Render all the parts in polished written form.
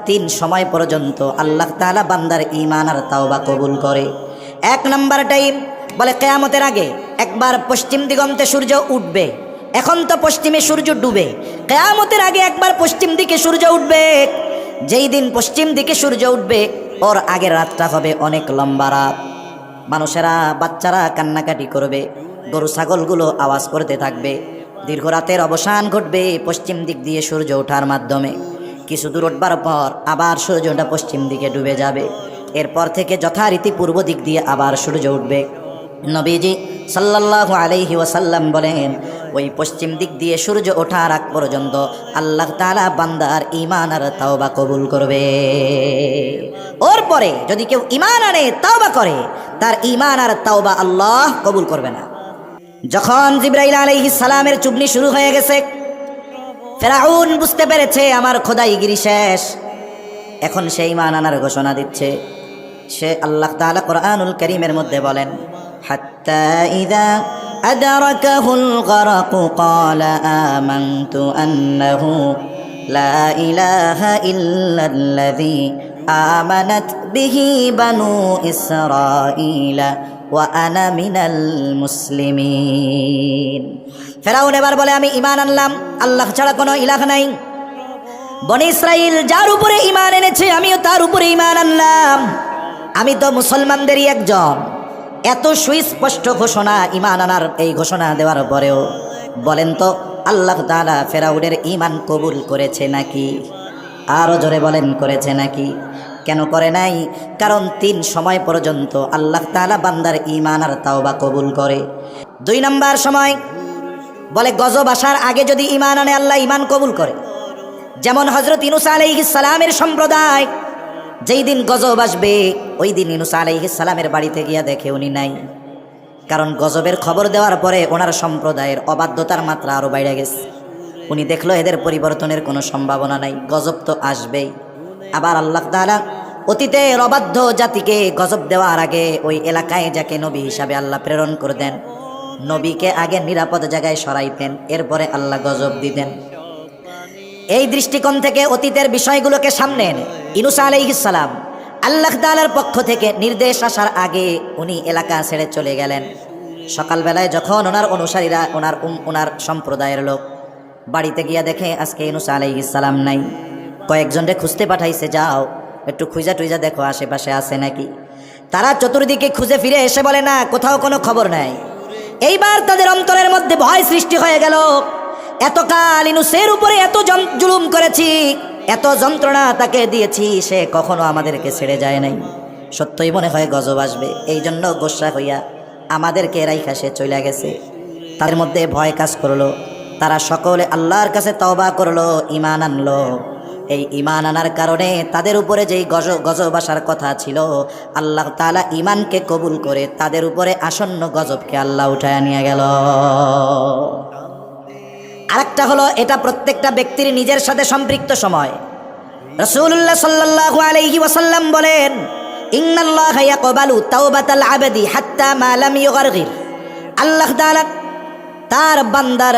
তিন সময় পর্যন্ত আল্লাহ তাআলা বান্দার ঈমান আর তাওবা কবুল করে। এক নাম্বার টাইম বলে কিয়ামতের আগে একবার পশ্চিম দিগন্তে সূর্য উঠবে। এখন তো পশ্চিমে সূর্য ডুবে, কিয়ামতের আগে একবার পশ্চিম দিকে সূর্য উঠবে। যেই দিন পশ্চিম দিকে সূর্য উঠবে ওর আগের রাতটা হবে অনেক লম্বা রাত। মানুষেরা, বাচ্চারা কান্নাকাটি করবে, গরু ছাগলগুলো আওয়াজ করতে থাকবে। দীর্ঘ রাতের অবসান ঘটবে পশ্চিম দিক দিয়ে সূর্য ওঠার মাধ্যমে। কিছু দূর উঠবার পর আবার সূর্যটা পশ্চিম দিকে ডুবে যাবে। এরপর থেকে যথারীতি পূর্ব দিক দিয়ে আবার সূর্য উঠবে। নবীজি সাল্লাল্লাহু আলাইহি ওয়াসাল্লাম বলেন, ওই পশ্চিম দিক দিয়ে সূর্য ওঠার আগ পর্যন্ত আল্লাহ তাআলা বান্দার ঈমান আর তাওবা কবুল করবে। ওর পরে যদি কেউ ঈমান আনে, তাওবা করে, তার ঈমান আর তাওবা আল্লাহ কবুল করবে না। যখন জিবরাইল আলাইহিস সালামের চুবনি শুরু হয়ে গেছে, ফেরাউন বুঝতে পেরেছে আমার খোদাইগিরি শেষ। এখন সে ঈমান আনার ঘোষণা দিচ্ছে। সে আল্লাহ তাআলা কোরআনুল কারীমের মধ্যে বলেন, হাত্তা ইযা আদরাকাহুল গরাকু ক্বালা আমানতু আন্নাহু লা ইলাহা ইল্লাল্লাযী আমানাত বিহি বানু ইসরাঈলা ওয়া আনা মিনাল মুসলিমিন। ফেরাউন এবার বলে, আমি ঈমান আনলাম, আল্লাহ ছাড়া কোনো ইলাহ নাই। বনি ইসরাইল যার উপরে ঈমান এনেছে আমিও তার উপরে ঈমান আনলাম, আমি তো মুসলমানদেরই একজন। এত সুস্পষ্ট ঘোষণা, ঈমান আনার এই ঘোষণা দেওয়ার পরেও বলেন তো আল্লাহ তাআলা ফেরাউনের ঈমান কবুল করেছে নাকি? আরও জোরে বলেন, করেছে নাকি? কেন করে নাই? কারণ তিন সময় পর্যন্ত আল্লাহ তাআলা বান্দার ঈমান আর তাওবা কবুল করে। দুই নাম্বার সময় বলে গজব আসার আগে যদি ঈমান আনে আল্লাহ ঈমান কবুল করে। যেমন হযরত ইউনূস আলাইহিস সালামের সম্প্রদায় যেই দিন গজব আসবে ওই দিন ইউনূস আলাইহিস সালামের বাড়িতে গিয়া দেখে উনি নাই। কারণ গজবের খবর দেওয়ার পরে ওনার সম্প্রদায়ের অবাধ্যতার মাত্রা আরও বাইরে গেছে। উনি দেখলো এদের পরিবর্তনের কোনো সম্ভাবনা নাই, গজব তো আসবেই। আবার আল্লাহ তাআলা অতীতের অবাধ্য জাতিকে গজব দেওয়ার আগে ওই এলাকায় যাকে নবী হিসাবে আল্লাহ প্রেরণ করে দেন, নবীকে আগে নিরাপদ জায়গায় সরাইতেন, এরপরে আল্লাহ গজব দিতেন। এই দৃষ্টিকোণ থেকে অতীতের বিষয়গুলোকে সামনে এনে ইউনূস আলাইহিস সালাম আল্লাহ তাআলার পক্ষ থেকে নির্দেশ আসার আগে উনি এলাকা ছেড়ে চলে গেলেন। সকালবেলায় যখন ওনার অনুসারীরা, ওনার সম্প্রদায়ের লোক বাড়িতে গিয়া দেখে আজকে ইউনূস আলাইহিস সালাম নাই, কয়েকজনকে খুঁজতে পাঠাইছে, যাও একটু খুঁজা টুইজা দেখো আশেপাশে আছে নাকি। তারা চতুর্দিকে খুঁজে ফিরে এসে বলে, না, কোথাও কোনো খবর নাই। এইবার তাদের অন্তরের মধ্যে ভয় সৃষ্টি হয়ে গেল। এতকাল ইউনূসের উপরে এত জুলুম করেছি, এত যন্ত্রণা তাকে দিয়েছি, সে কখনো আমাদেরকে ছেড়ে যায় নাই। সত্যই মনে হয় গজব আসবে, এই জন্য গোসা হইয়া আমাদেরকে রাইখা সে চলে গেছে। তাদের মধ্যে ভয় কাজ করলো। তারা সকলে আল্লাহর কাছে তওবা করলো, ঈমান আনলো। এই ঈমান আনার কারণে তাদের উপরে যেই গজব আসার কথা ছিল, আল্লাহ তাআলা ঈমানকে কবুল করে তাদের উপরে আসন্ন গজবকে আল্লাহ উঠায় নিয়ে গেল। আরেকটা হলো, এটা প্রত্যেকটা ব্যক্তির নিজের সাথে সম্পৃক্ত সময়। রাসূলুল্লাহ সাল্লাল্লাহু আলাইহি ওয়াসাল্লাম বলেন, ইন্নাল্লাহা ইয়াকবালু তাওবাতাল আবদি হাত্তা মা লাম ইউগারগির। আল্লাহ তাআলা তার বান্দার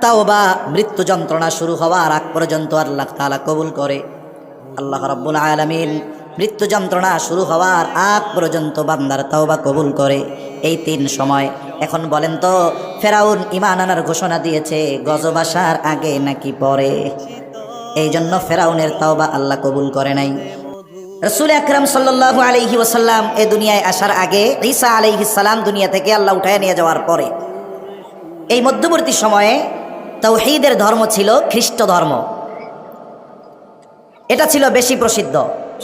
তাওবা মৃত্যু যন্ত্রণা শুরু হওয়ার আগ পর্যন্ত আল্লাহ তাআলা কবুল করে। আল্লাহ রাব্বুল আলামিন মৃত্যু যন্ত্রণা শুরু হওয়ার আগ পর্যন্ত বান্দার তাওবা কবুল করে, এই তিন সময়। এখন বলেন তো ফেরাউন ঈমান আনার ঘোষণা দিয়েছে গজব আসার আগে নাকি পরে? এই জন্য ফেরাউনের তাওবা আল্লাহ কবুল করে নাই। রাসূল আকরাম সাল্লাল্লাহু আলাইহি ওয়াসাল্লাম এই দুনিয়ায় আসার আগে, ঈসা আলাইহিস সালাম দুনিয়া থেকে আল্লাহ উঠায় নিয়ে যাওয়ার পরে, এই মধ্যবর্তী সময়ে তাওহীদের ধর্ম ছিল খ্রিস্ট ধর্ম। এটা ছিল বেশি প্রসিদ্ধ।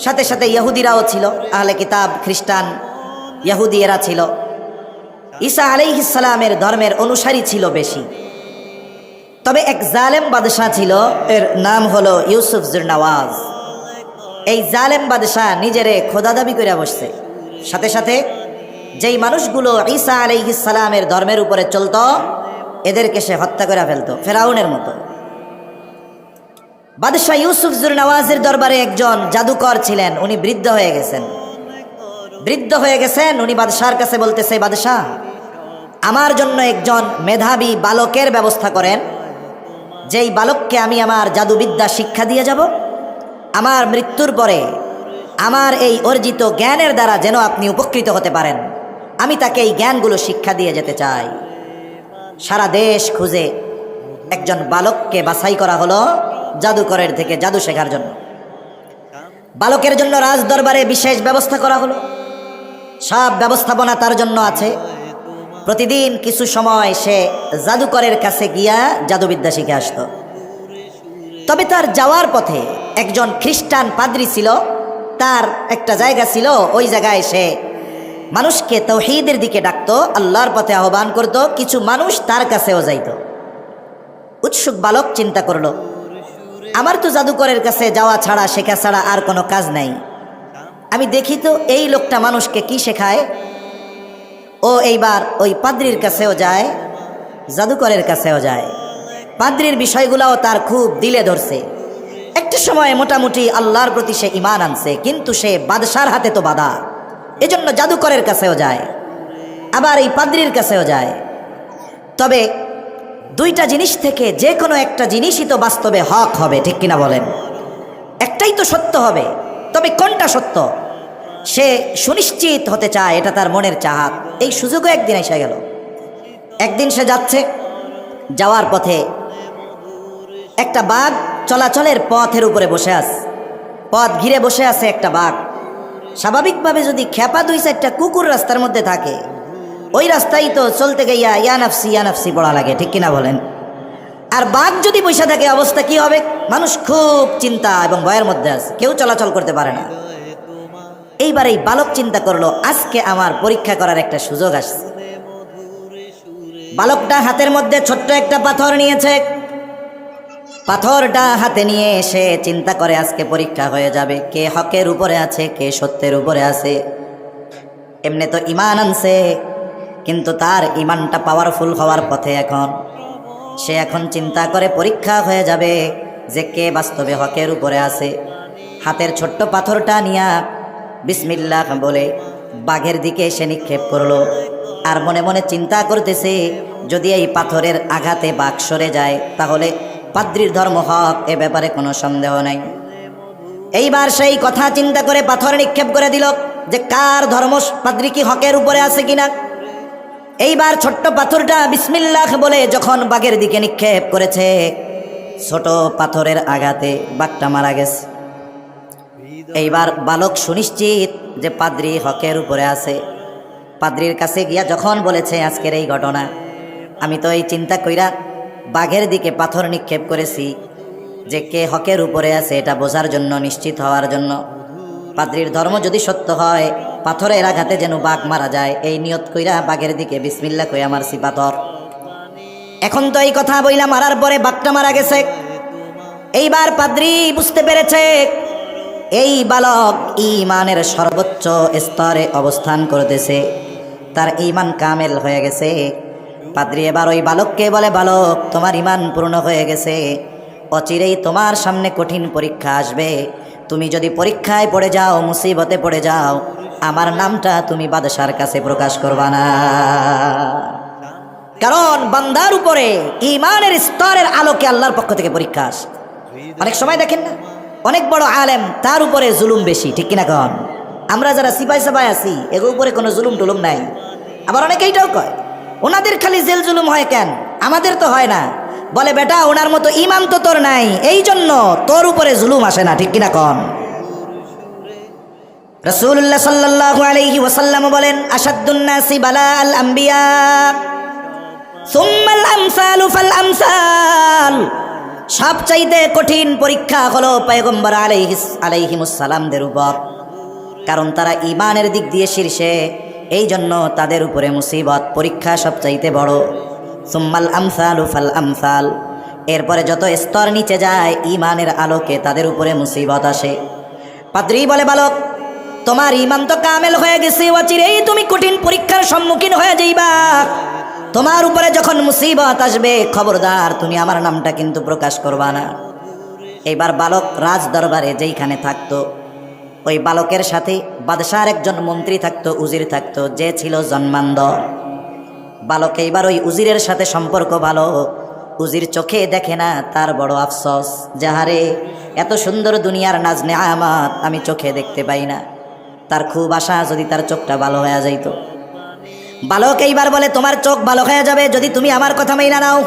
সাথে সাথে ইহুদিরাও ছিল, আহলে কিতাব, খ্রিস্টান, ইহুদি এরা ছিল। ঈসা আলাইহিস সালামের ধর্মের অনুসারী ছিল বেশি। তবে এক জালেম বাদশাহ ছিল, এর নাম হলো ইউসুফ জুরনাওয়াজ। এই জালেম বাদশাহ নিজেরে খোদা দাবি করে বসছে। সাথে সাথে যেই মানুষগুলো ঈসা আলাইহিস সালামের ধর্মের উপরে চলত এদেরকে সে হত্যা করে ফেলতো, ফেরাউনের মতো। বাদশাহ ইউসুফ জুরনাওয়াজের দরবারে একজন জাদুকর ছিলেন, উনি বৃদ্ধ হয়ে গেছেন। উনি বাদশার কাছে বলতেছে, বাদশাহ, আমার জন্য একজন মেধাবী বালকের ব্যবস্থা করেন, যেই বালককে আমি আমার জাদুবিদ্যা শিক্ষা দিয়ে যাব। আমার মৃত্যুর পরে আমার এই অর্জিত জ্ঞানের দ্বারা যেন আপনি উপকৃত হতে পারেন, আমি তাকে এই জ্ঞানগুলো শিক্ষা দিয়ে যেতে চাই। সারা দেশ খুঁজে একজন বালককে বাছাই করা হলো জাদুকরের থেকে জাদু শেখার জন্য। বালকের জন্য রাজ দরবারে বিশেষ ব্যবস্থা করা হলো, সব ব্যবস্থাপনা তার জন্য আছে। প্রতিদিন কিছু সময় সে জাদুকরের কাছে গিয়া জাদুবিদ্যা শিখে আসতো। তবে তার যাওয়ার পথে একজন খ্রিস্টান পাদ্রী ছিল, তার একটা জায়গা ছিল, ওই জায়গায় সে মানুষকে তাওহীদের দিকে ডাকতো, আল্লাহর পথে আহ্বান করত। কিছু মানুষ তার কাছেও যাইত। উৎসুক বালক চিন্তা করলো, আমার তো জাদুকরের কাছে যাওয়া ছাড়া শেখা ছাড়া আর কোনো কাজ নাই, আমি দেখি তো এই লোকটা মানুষকে কি শেখায়। ও এইবার ওই পাদ্রীর কাছেও যায়, জাদুকরের কাছেও যায়। পাদ্রীর বিষয়গুলাও তার খুব দিলে ধরছে। একটা সময় মোটামুটি আল্লাহর প্রতি সে ঈমান আনছে, কিন্তু সে বাদশার হাতে তো বাধা, এজন্য জাদুকরের কাছেও যায়, আবার এই পাদ্রীর কাছেও যায়। তবে দুইটা জিনিস থেকে যে কোনো একটা জিনিসই তো বাস্তবে হক হবে, ঠিক কিনা বলেন? একটাই তো সত্য হবে, তবে কোনটা সত্য সে সুনিশ্চিত হতে চায়, এটা তার মনের চাহাত। এই সুযোগও একদিন এসে গেল। একদিন সে যাচ্ছে, যাওয়ার পথে একটা বাঘ চলাচলের পথের উপরে বসে আছে, পথ ঘিরে বসে আছে একটা বাঘ। স্বাভাবিকভাবে যদি খেপা 2-4টা কুকুর রাস্তার মধ্যে থাকে, ওই রাস্তায় তো চলতে গিয়া ইয়া নাফসি পড়া লাগে, ঠিক কিনা বলেন? আর বাঘ যদি বসে থাকে অবস্থা কি হবে? মানুষ খুব চিন্তা এবং ভয়ের মধ্যে আছে, কেউ চলাচল করতে পারে না। এইবার এই বালক চিন্তা করলো, আজকে আমার পরীক্ষা করার একটা সুযোগ আসছে। বালকটা হাতের মধ্যে ছোট্ট একটা পাথর নিয়েছে। পাথরটা হাতে নিয়ে এসে চিন্তা করে আজকে পরীক্ষা হয়ে যাবে, কে হকের উপরে আছে, কে সত্যের উপরে আছে। এমনি তো ঈমান আনছে, কিন্তু তার ঈমানটা পাওয়ারফুল হওয়ার পথে এখন। সে এখন চিন্তা করে পরীক্ষা হয়ে যাবে যে কে বাস্তবে হকের উপরে আছে। হাতের ছোট্ট পাথরটা নিয়া বিসমিল্লাহ বলে বাঘের দিকে সে নিক্ষেপ করলো। আর মনে মনে চিন্তা করতেছে, যদি এই পাথরের আঘাতে বাঘ সরে যায় তাহলে পাদ্রীর ধর্ম হক, এ ব্যাপারে কোনো সন্দেহ নাই। এইবার সেই কথা চিন্তা করে পাথর নিক্ষেপ করে দিল যে কার ধর্ম, পাদ্রী কি হকের উপরে আছে কিনা। এইবার ছোট্ট পাথরটা বিসমিল্লাহ বলে যখন বাঘের দিকে নিক্ষেপ করেছে, ছোট পাথরের আঘাতে বাঘটা মারা গেছে। এইবার বালক সুনিশ্চিত যে পাদ্রী হকের উপরে আছে। পাদ্রীর কাছে গিয়া যখন বলেছে আজকের এই ঘটনা, আমি তো এই চিন্তা কইরা বাঘের দিকে পাথর নিক্ষেপ করেছি যে কে হকের উপরে আছে এটা বোঝার জন্য, নিশ্চিত হওয়ার জন্য। পাদ্রীর ধর্ম যদি সত্য হয়, পাথরের আঘাতে যেন বাঘ মারা যায়, এই নিয়ত কইরা বাঘের দিকে বিসমিল্লাহ কইয়া মারছি পাথর। এখন তো এই কথা বইলা মারার পরে বাঘটা মারা গেছে। এইবার পাদ্রী বুঝতে পেরেছে এই বালক ঈমানের সর্বোচ্চ স্তরে অবস্থান করতেছে, তার ঈমান কামেল হয়ে গেছে। পাদ্রী এবার ওই বালককে বলে, বালক তোমার ঈমান পূর্ণ হয়ে গেছে, অচিরেই তোমার সামনে কঠিন পরীক্ষা আসবে। তুমি যদি পরীক্ষায় পড়ে যাও, মুসিবতে পড়ে যাও, আমার নামটা তুমি বাদশার কাছে প্রকাশ করবা না। কারণ বান্দার উপরে ঈমানের স্তরের আলোকে আল্লাহর পক্ষ থেকে পরীক্ষা আসে। অনেক সময় দেখেন না, অনেক বড় আলেম, তার উপরে জুলুম বেশি, ঠিক কিনা কন? আমরা যারা সিপাই সাপাই আছি, এগুলোর উপরে কোনো জুলুম টুলুম নাই। আবার অনেকে এইটাও কয়, ওনাদের খালি জেল জুলুম হয় কেন, আমাদের তো হয় না। বলে বেটা, ওনার মতো ঈমান তো তোর নাই, এই জন্য তোর উপরে জুলুম আসে না, ঠিক কিনা কন? রাসূলুল্লাহ সাল্লাল্লাহু আলাইহি ওয়াসাল্লাম বলেন, আশাদ্দুন নাসি বালাল আম্বিয়া সুম্মাল আমসালু ফাল আমসাল। সবচাইতে কঠিন পরীক্ষা হলো পয়গম্বর আলাইহিমুস সালামদের উপর, কারণ তারা ঈমানের দিক দিয়ে শীর্ষে, এই জন্য তাদের উপরে মুসিবত, পরীক্ষা সবচাইতে বড়। সুম্মাল আমসালু ফাল আমসাল, এরপরে যত স্তর নিচে যায় ঈমানের আলোকে তাদের উপরে মুসিবত আসে। পাদ্রী বলে, বালক তোমার ঈমান তো কামেল হয়ে গেছে, অচিরেই তুমি কঠিন পরীক্ষার সম্মুখীন হয়ে যাইবা। তোমার উপরে যখন মুসিবত আসবে, খবরদার তুমি আমার নামটা কিন্তু প্রকাশ করবা না। এইবার বালক রাজ দরবারে যেইখানে থাকতো, ওই বালকের সাথে বাদশার একজন মন্ত্রী থাকতো, উজির থাকতো, যে ছিল জন্মান্ধ। বালক এইবার ওই উজিরের সাথে সম্পর্ক ভালো, উজির চোখে দেখে না, তার বড় আফসোস, যাহারে এত সুন্দর দুনিয়ার নাজ নেয়ামত আমি চোখে দেখতে পাই না। তার খুব আশা যদি তার চোখটা ভালো হয়ে যাইত। বালক এইবার বলে, তোমার চোখ ভালো হয়ে যাবে যদি তুমি আমার কথা মাইনা নাও।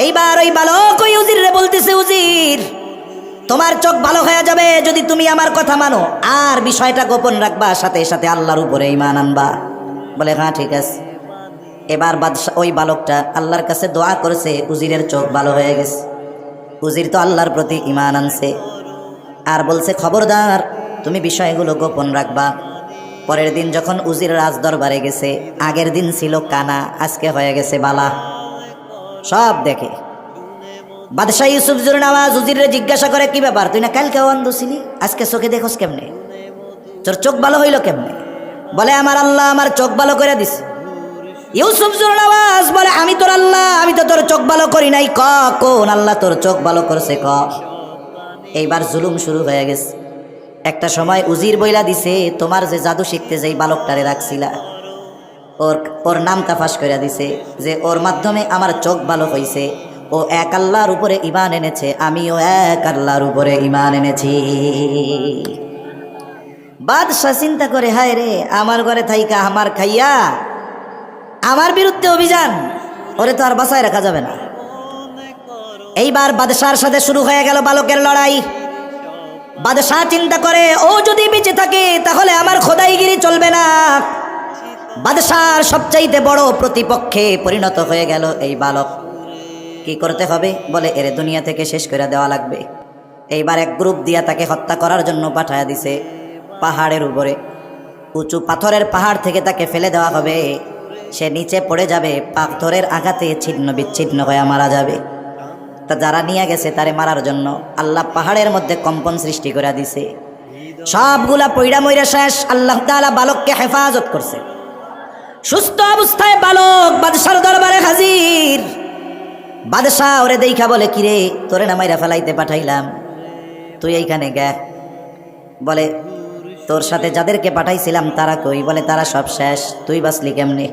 এইবার ওই বালক ওই উজির রে বলতেছে, উজির তোমার চোখ ভালো হয়ে যাবে যদি তুমি আমার কথা মানো, আর বিষয়টা গোপন রাখবা, সাথে সাথে আল্লাহর উপরে ঈমান আনবা। বলে হ্যাঁ ঠিক আছে। এবার বাদশা ওই বালকটা আল্লাহর কাছে দোয়া করেছে, উজিরের চোখ ভালো হয়ে গেছে। উজির তো আল্লাহর প্রতি ঈমান আনছে, আর বলছে খবরদার তুমি বিষয়গুলো গোপন রাখবা। পরের দিন যখন উজির রাজ দরবারে গেছে, আগের দিন ছিল কানা, আজকে হয়ে গেছে বালা, সব দেখে। বাদশাহ ইউসুফ জুরনাওয়াজ উজিরে জিজ্ঞাসা করে, কি ব্যাপার, তুই না কালকে অন্ধ ছিলি, আজকে চোখে দেখোস কেমনে, তোর চোখ ভালো হইল কেমনে? বলে আমার আল্লাহ আমার চোখ ভালো করে দিছে। ইউসুফ জুরনাওয়াজ বলে, আমি তোর আল্লাহ, আমি তো তোর চোখ ভালো করি নাই, ক কোন আল্লাহ তোর চোখ ভালো করছে ক। এইবার জুলুম শুরু হয়ে গেছে। একটা সময় উজির বইলা দিছে, তোমার যে জাদু শিখতে যেই বালকটারে রাখছিলা, ওর নামটা ফাঁস করে দিছে যে ওর মাধ্যমে আমার চোখ ভালো হইছে, ও এক আল্লাহর উপরে ঈমান এনেছে, আমিও এক আল্লাহর উপরে ঈমান এনেছি। বাদশাহ চিন্তা করে, হায় রে, আমার ঘরে থাইকা আমার খাইয়া আমার বিরুদ্ধে অভিযান, ওরে তো আর বাঁচায় রাখা যাবে না। এইবার বাদশার সাথে শুরু হয়ে গেল বালকের লড়াই। বাদশাহ চিন্তা করে, ও যদি বেঁচে থাকে তাহলে আমার খোদাইগিরি চলবে না। বাদশার সবচাইতে বড় প্রতিপক্ষে পরিণত হয়ে গেল এই বালক। কি করতে হবে? বলে এরে দুনিয়া থেকে শেষ করে দেওয়া লাগবে। এইবার এক গ্রুপ দিয়া তাকে হত্যা করার জন্য পাঠায়া দিছে পাহাড়ের উপরে। উঁচু পাথরের পাহাড় থেকে তাকে ফেলে দেওয়া হবে, সে নিচে পড়ে যাবে, পাথরের আঘাতে ছিন্ন বিচ্ছিন্ন হয়ে মারা যাবে। তা যারা নিয়ে গেছে তারে মারার জন্য আল্লাহ পাহাড়ের মধ্যে কম্পন সৃষ্টি করে দিছে, সবগুলা পইড়া মইরা শেষ। আল্লাহ তাআলা বালককে হেফাজত করছে। সুস্থ অবস্থায় বালক বাদশার দরবারে হাজির। বাদশাহ ওরে দেখা বলে, কিরে তোরে না মাইরা ফেলাইতে পাঠাইলাম, তুই এইখানে গে। বলে তোর সাথে যাদেরকে পাঠাইছিলাম তারা কই? বলে তারা সব শেষ, তুই বাঁচলি কেমনে?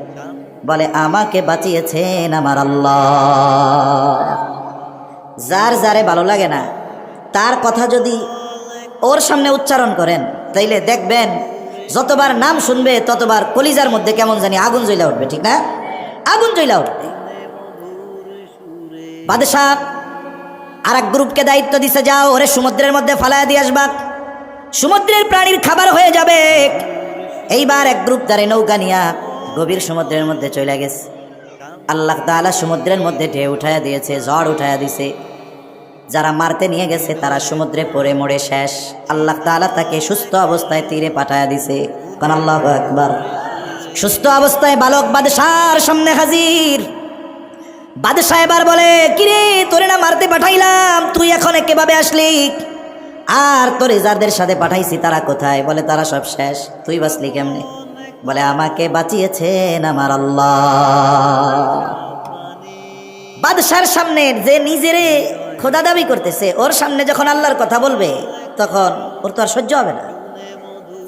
বলে আমাকে বাঁচিয়েছেন আমার আল্লাহ। যার যারে ভালো লাগে না তার কথা যদি ওর সামনে উচ্চারণ করেন, তাইলে দেখবেন যতবার নাম শুনবে ততবার কলিজার মধ্যে কেমন জানি আগুন জ্বলা উঠবে, ঠিক না? আগুন জ্বলা উঠবে। বাদশাহ আর এক গ্রুপকে দায়িত্ব দিছে, যাও ওরে সমুদ্রের মধ্যে ফালায়া দিয়ে আসবা, সমুদ্রের প্রাণীর খাবার হয়ে যাবে। এইবার এক গ্রুপ তারে নৌকা নিয়া গভীর সমুদ্রের মধ্যে চলে গেছে। আল্লাহ তাআলা সমুদ্রের মধ্যে ঢেউ উঠায়া দিয়েছে, ঝড় উঠায়া দিছে। যারা মারতে নিয়ে গেছে তারা সমুদ্রে পড়ে মরে শেষ। আল্লাহ তাআলা তাকে সুস্থ অবস্থায় তীরে পাঠায়া দিছে। কারণ আল্লাহু আকবার। সুস্থ অবস্থায় বালক বাদশার সামনে হাজির। বাদশাহ এবার বলে, কিরে তোরে না মারতে পাঠাইলাম, তুই এখন কিভাবে আসলি? আর তোরে যাদের সাথে পাঠাইছি তারা কোথায়? বলে তারা সব শেষ, তুই বাঁচলি কেমনে? বলে আমাকে বাঁচিয়েছেন আমার আল্লাহ। বাদশার সামনে যে নিজেরে খোদা দাবি করতেছে, ওর সামনে যখন আল্লাহর কথা বলবে তখন ওর তো আর সহ্য হবে না।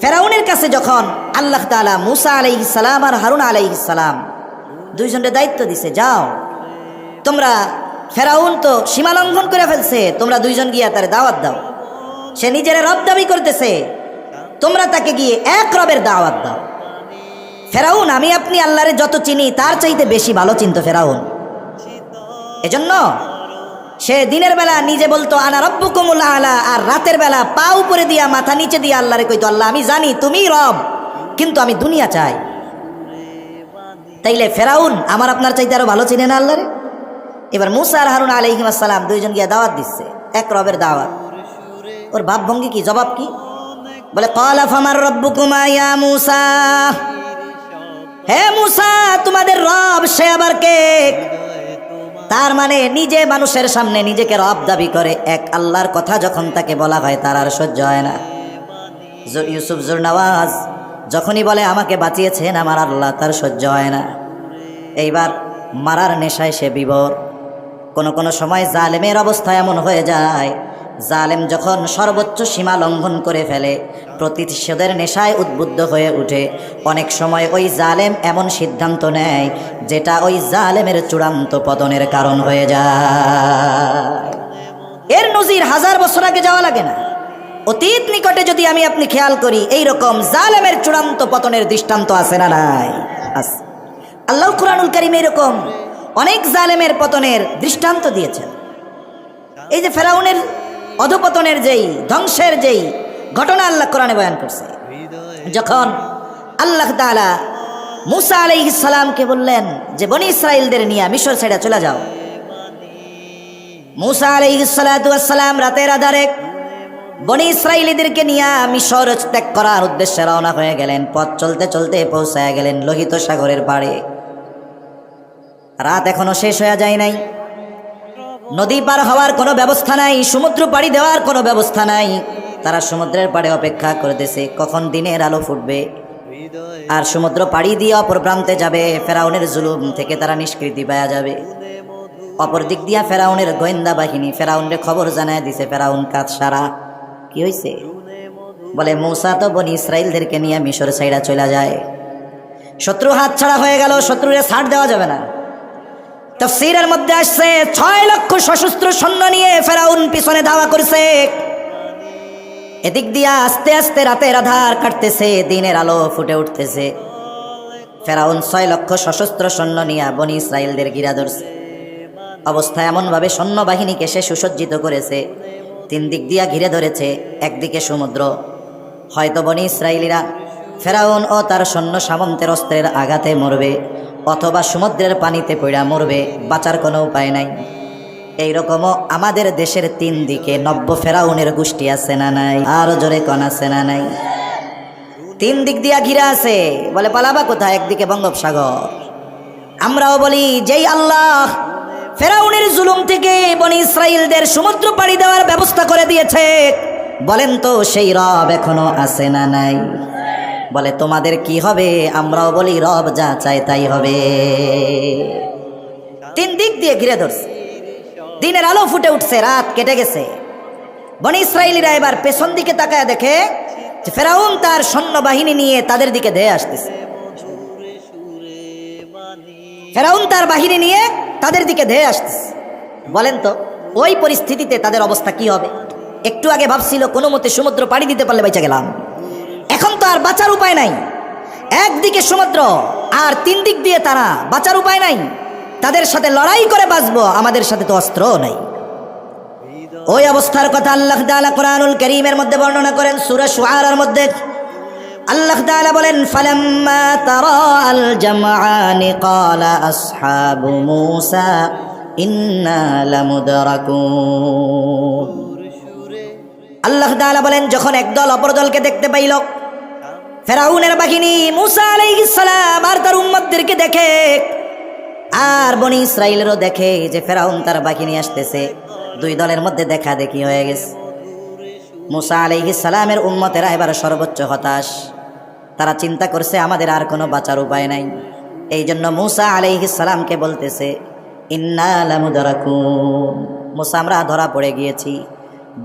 ফেরাউনের কাছে যখন আল্লাহ তাআলা মূসা আলাইহিস সালাম আর হারুন আলাইহিস সালাম দুইজনের দায়িত্ব দিছে, যাও তোমরা, ফেরাউন তো সীমা লঙ্ঘন করে ফেলছে, তোমরা দুইজন গিয়া তার দাওয়াত দাও। সে নিজের রব দাবি করতেছে, তোমরা তাকে গিয়ে এক রবের দাওয়াত দাও। ফেরাউন আমি আপনি আল্লাহরে যত চিনি তার চাইতে বেশি ভালো চিনত ফেরাউন। এজন্য সে দিনের বেলা নিজে বলতো আনা রব্বুকুমুল আলা, আর রাতের বেলা পা উপরে দিয়া মাথা নিচে দিয়া আল্লাহরে কইতো, আল্লাহ আমি জানি তুমি রব, কিন্তু আমি দুনিয়া চাই। তাইলে ফেরাউন আমার আপনার চাইতে আরো ভালো চিনে না আল্লাহরে। এবার মূসা আর হারুন আলাইহিস সালাম দুইজন গিয়া দাওয়াত দিচ্ছে, এক রবের দাওয়াত। ওর ভাব ভঙ্গি কি, জবাব কি? বলে ক্বালা ফামার রব্বুকুমা ইয়া মূসা, হে মূসা তোমাদের রব সে আবার কে? তার মানে নিজে মানুষের সামনে নিজেকে রব দাবি করে, এক আল্লাহর কথা যখন তাকে বলা হয় তার আর সহ্য হয় না। ইউসুফ জুরনাওয়াজ যখনই বলে আমাকে বাঁচিয়েছেন আমার আল্লাহ, তার সহ্য হয় না। এইবার মারার নেশায় সে বিভোর। কোনো কোনো সময় জালেমের অবস্থা এমন হয়ে যায় জালেম যখন সর্বোচ্চ সীমা লঙ্ঘন করে ফেলে, প্রতিশোধের নেশায় উদ্বুদ্ধ হয়ে ওঠে, অনেক সময় ওই জালেম এমন সিদ্ধান্ত নেয় যেটা ওই জালেমের চূড়ান্ত পতনের কারণ হয়ে যায়। এর নজির 1000 বছর আগে যাওয়া লাগে না, অতীত নিকটে যদি আমি আপনি খেয়াল করি, এইরকম জালেমের চূড়ান্ত পতনের দৃষ্টান্ত আছে না নাই? আছে। আল্লাহ কুরআনুল কারীমে এরকম অনেক জালেমের পতনের দৃষ্টান্ত দিয়েছেন। এই যে ফেরাউনের অধপতনের যেই ধ্বংসের যেই ঘটনা আল্লাহ কোরআনে বয়ান করছে, যখন আল্লাহ তাআলা মূসা আলাইহিস সালামকে বললেন যে বনি ইসরাইলদের নিয়ে মিশর ছেড়ে চলে যাও, মূসা আলাইহিস সালাতু ওয়াস সালাম রাতের আধারে বনি ইসরাইলীদেরকে নিয়ে মিশর ত্যাগ করার উদ্দেশ্যে রওনা হয়ে গেলেন। পথ চলতে চলতে পৌঁছায় গেলেন লোহিত সাগরের পাড়ে। রাত এখনো শেষ হয়ে যায় নাই, নদী পার হওয়ার কোনো ব্যবস্থা নাই, সমুদ্র পাড়ি দেওয়ার কোনো ব্যবস্থা নাই। তারা সমুদ্রের পাড়ে অপেক্ষা করতেছে কখন দিনের আলো ফুটবে আর সমুদ্র পাড়ি দিয়ে অপর প্রান্তে যাবে, ফেরাউনের জুলুম থেকে তারা নিষ্কৃতি পাওয়া যাবে। অপর দিক দিয়া ফেরাউনের গোয়েন্দা বাহিনী ফেরাউনের খবর জানায় দিছে, ফেরাউন কাজ সারা। কি হয়েছে? বলে মূসা তো বনি ইসরাইলদেরকে নিয়ে মিশর সাইডা চলে যায়। শত্রু হাত ছাড়া হয়ে গেল, শত্রুরে ছাড় দেওয়া যাবে না। তাফসীরের মধ্যে আসছে 6 লক্ষ সশস্ত্র সৈন্য নিয়ে ফেরাউন পিছনে ধাওয়া করছে। এদিক দিয়া আস্তে আস্তে রাতের আধার কাটতেছে, দিনের আলো ফুটে উঠতেছে। ফেরাউন 6 লক্ষ সশস্ত্র সৈন্য নিয়ে বনি ইসরাইলদের ঘিরা ধরছে। অবস্থা এমনভাবে সৈন্যবাহিনীকে সে সুসজ্জিত করেছে, 3 দিক দিয়া ঘিরে ধরেছে। একদিকে সমুদ্র, হয়তো বনি ইসরাইলীরা ফেরাউন ও তার সৈন্য সামন্তের অস্ত্রের আঘাতে মরবে, অথবা সমুদ্রের পানিতে পড়া মরবে, বাঁচার কোনো উপায় নাই। এইরকমও আমাদের দেশের 3 দিকে 90 ফেরাউনের গোষ্ঠী আছে না নাই? আরো জোরে কোন আছে না নাই? 3 দিক দিয়া ঘিরে আছে, বলে পালাবা কোথায়? একদিকে বঙ্গোপসাগর। আমরাও বলি যেই আল্লাহ ফেরাউনের জুলুম থেকে বনি ইসরাইলদের সমুদ্র পাড়ি দেওয়ার ব্যবস্থা করে দিয়েছে, বলেন তো সেই রব এখনো আছে না নাই? বলে তোমাদের কি হবে? আমরাও বলি রব যা চায় তাই হবে। 3 দিক দিয়ে ঘিরে ধরছে, দিনের আলো ফুটে উঠছে, রাত কেটে গেছে। বনি ইসরাইলীরা এবার পেছন দিকে তাকায় দেখে যে ফেরাউন তার সৈন্যবাহিনী নিয়ে তাদের দিকে ধেয়ে আসতেছে। ফেরাউন তার বাহিনী নিয়ে তাদের দিকে ধেয়ে আসতেছে। বলেন তো ওই পরিস্থিতিতে তাদের অবস্থা কি হবে? একটু আগে ভাবছিল কোনো মতে সমুদ্র পাড়ি দিতে পারলে বেঁচে গেলাম, এখন তো আর বাঁচার উপায় নাই। একদিকে সমুদ্র আর 3 দিক দিয়ে তারা, বাঁচার উপায় নাই। তাদের সাথে লড়াই করে বাঁচবো, আমাদের সাথে তো অস্ত্রও নাই। ওই অবস্থার কথা আল্লাহ তাআলা কোরআনুল কারীমের মধ্যে বর্ণনা করেন। সূরা শুআরার মধ্যে আল্লাহ তাআলা বলেন, ফালাম্মা তারাআল জামআনি ক্বালা আসহাবু মূসা ইন্না লামুদরাকুন। আল্লাহ তাআলা বলেন, যখন একদল অপর দলকে দেখতে পাইল, ফেরাউনের বাহিনী মূসা আলাইহিস সালাম আর তার উম্মতদেরকে দেখে, আর বনি ইসরাইলেরও দেখে যে ফেরাউন তার বাহিনী আসতেছে, 2 দলের মধ্যে দেখা দেখি হয়ে গেছে। মূসা আলাইহিস সালামের উম্মতেরা এবার সর্বোচ্চ হতাশ। তারা চিন্তা করছে আমাদের আর কোনো বাঁচার উপায় নাই। এই জন্য মূসা আলাইহিস সালামকে বলতেছে, ইন্না লামুদরাকুন, মূসা আমরা ধরা পড়ে গিয়েছি।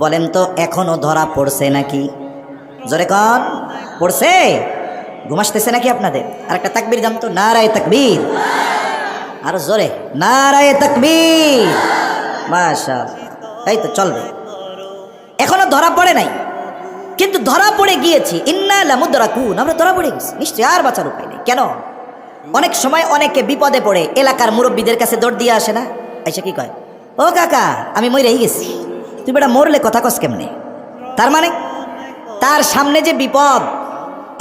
বলেন তো এখনো ধরা পড়ছে নাকি? জোরে কোন পড়ছে? ঘুমাসতেছে নাকি আপনাদের? আর একটা তাকবীর দাম তো, নারায়ে তাকবীর। আর জোরে নারায়ে তাকবীর। মাশাআল্লাহ, এই তো চলবে। এখনো ধরা পড়ে নাই, কিন্তু ধরা পড়ে গিয়েছি। ইন্না লামুদরাকুন, আমরা ধরা পড়ে গেছি, নিশ্চয়ই আর বাঁচার উপায় নেই। কেন? অনেক সময় অনেকে বিপদে পড়ে এলাকার মুরব্বীদের কাছে দৌড় দিয়ে আসে না, আইসা কি কয়, ও কাকা আমি মরেই গেছি, তুই বেটা মরলে কথা কস কেমনে? তার মানে তার সামনে যে বিপদ,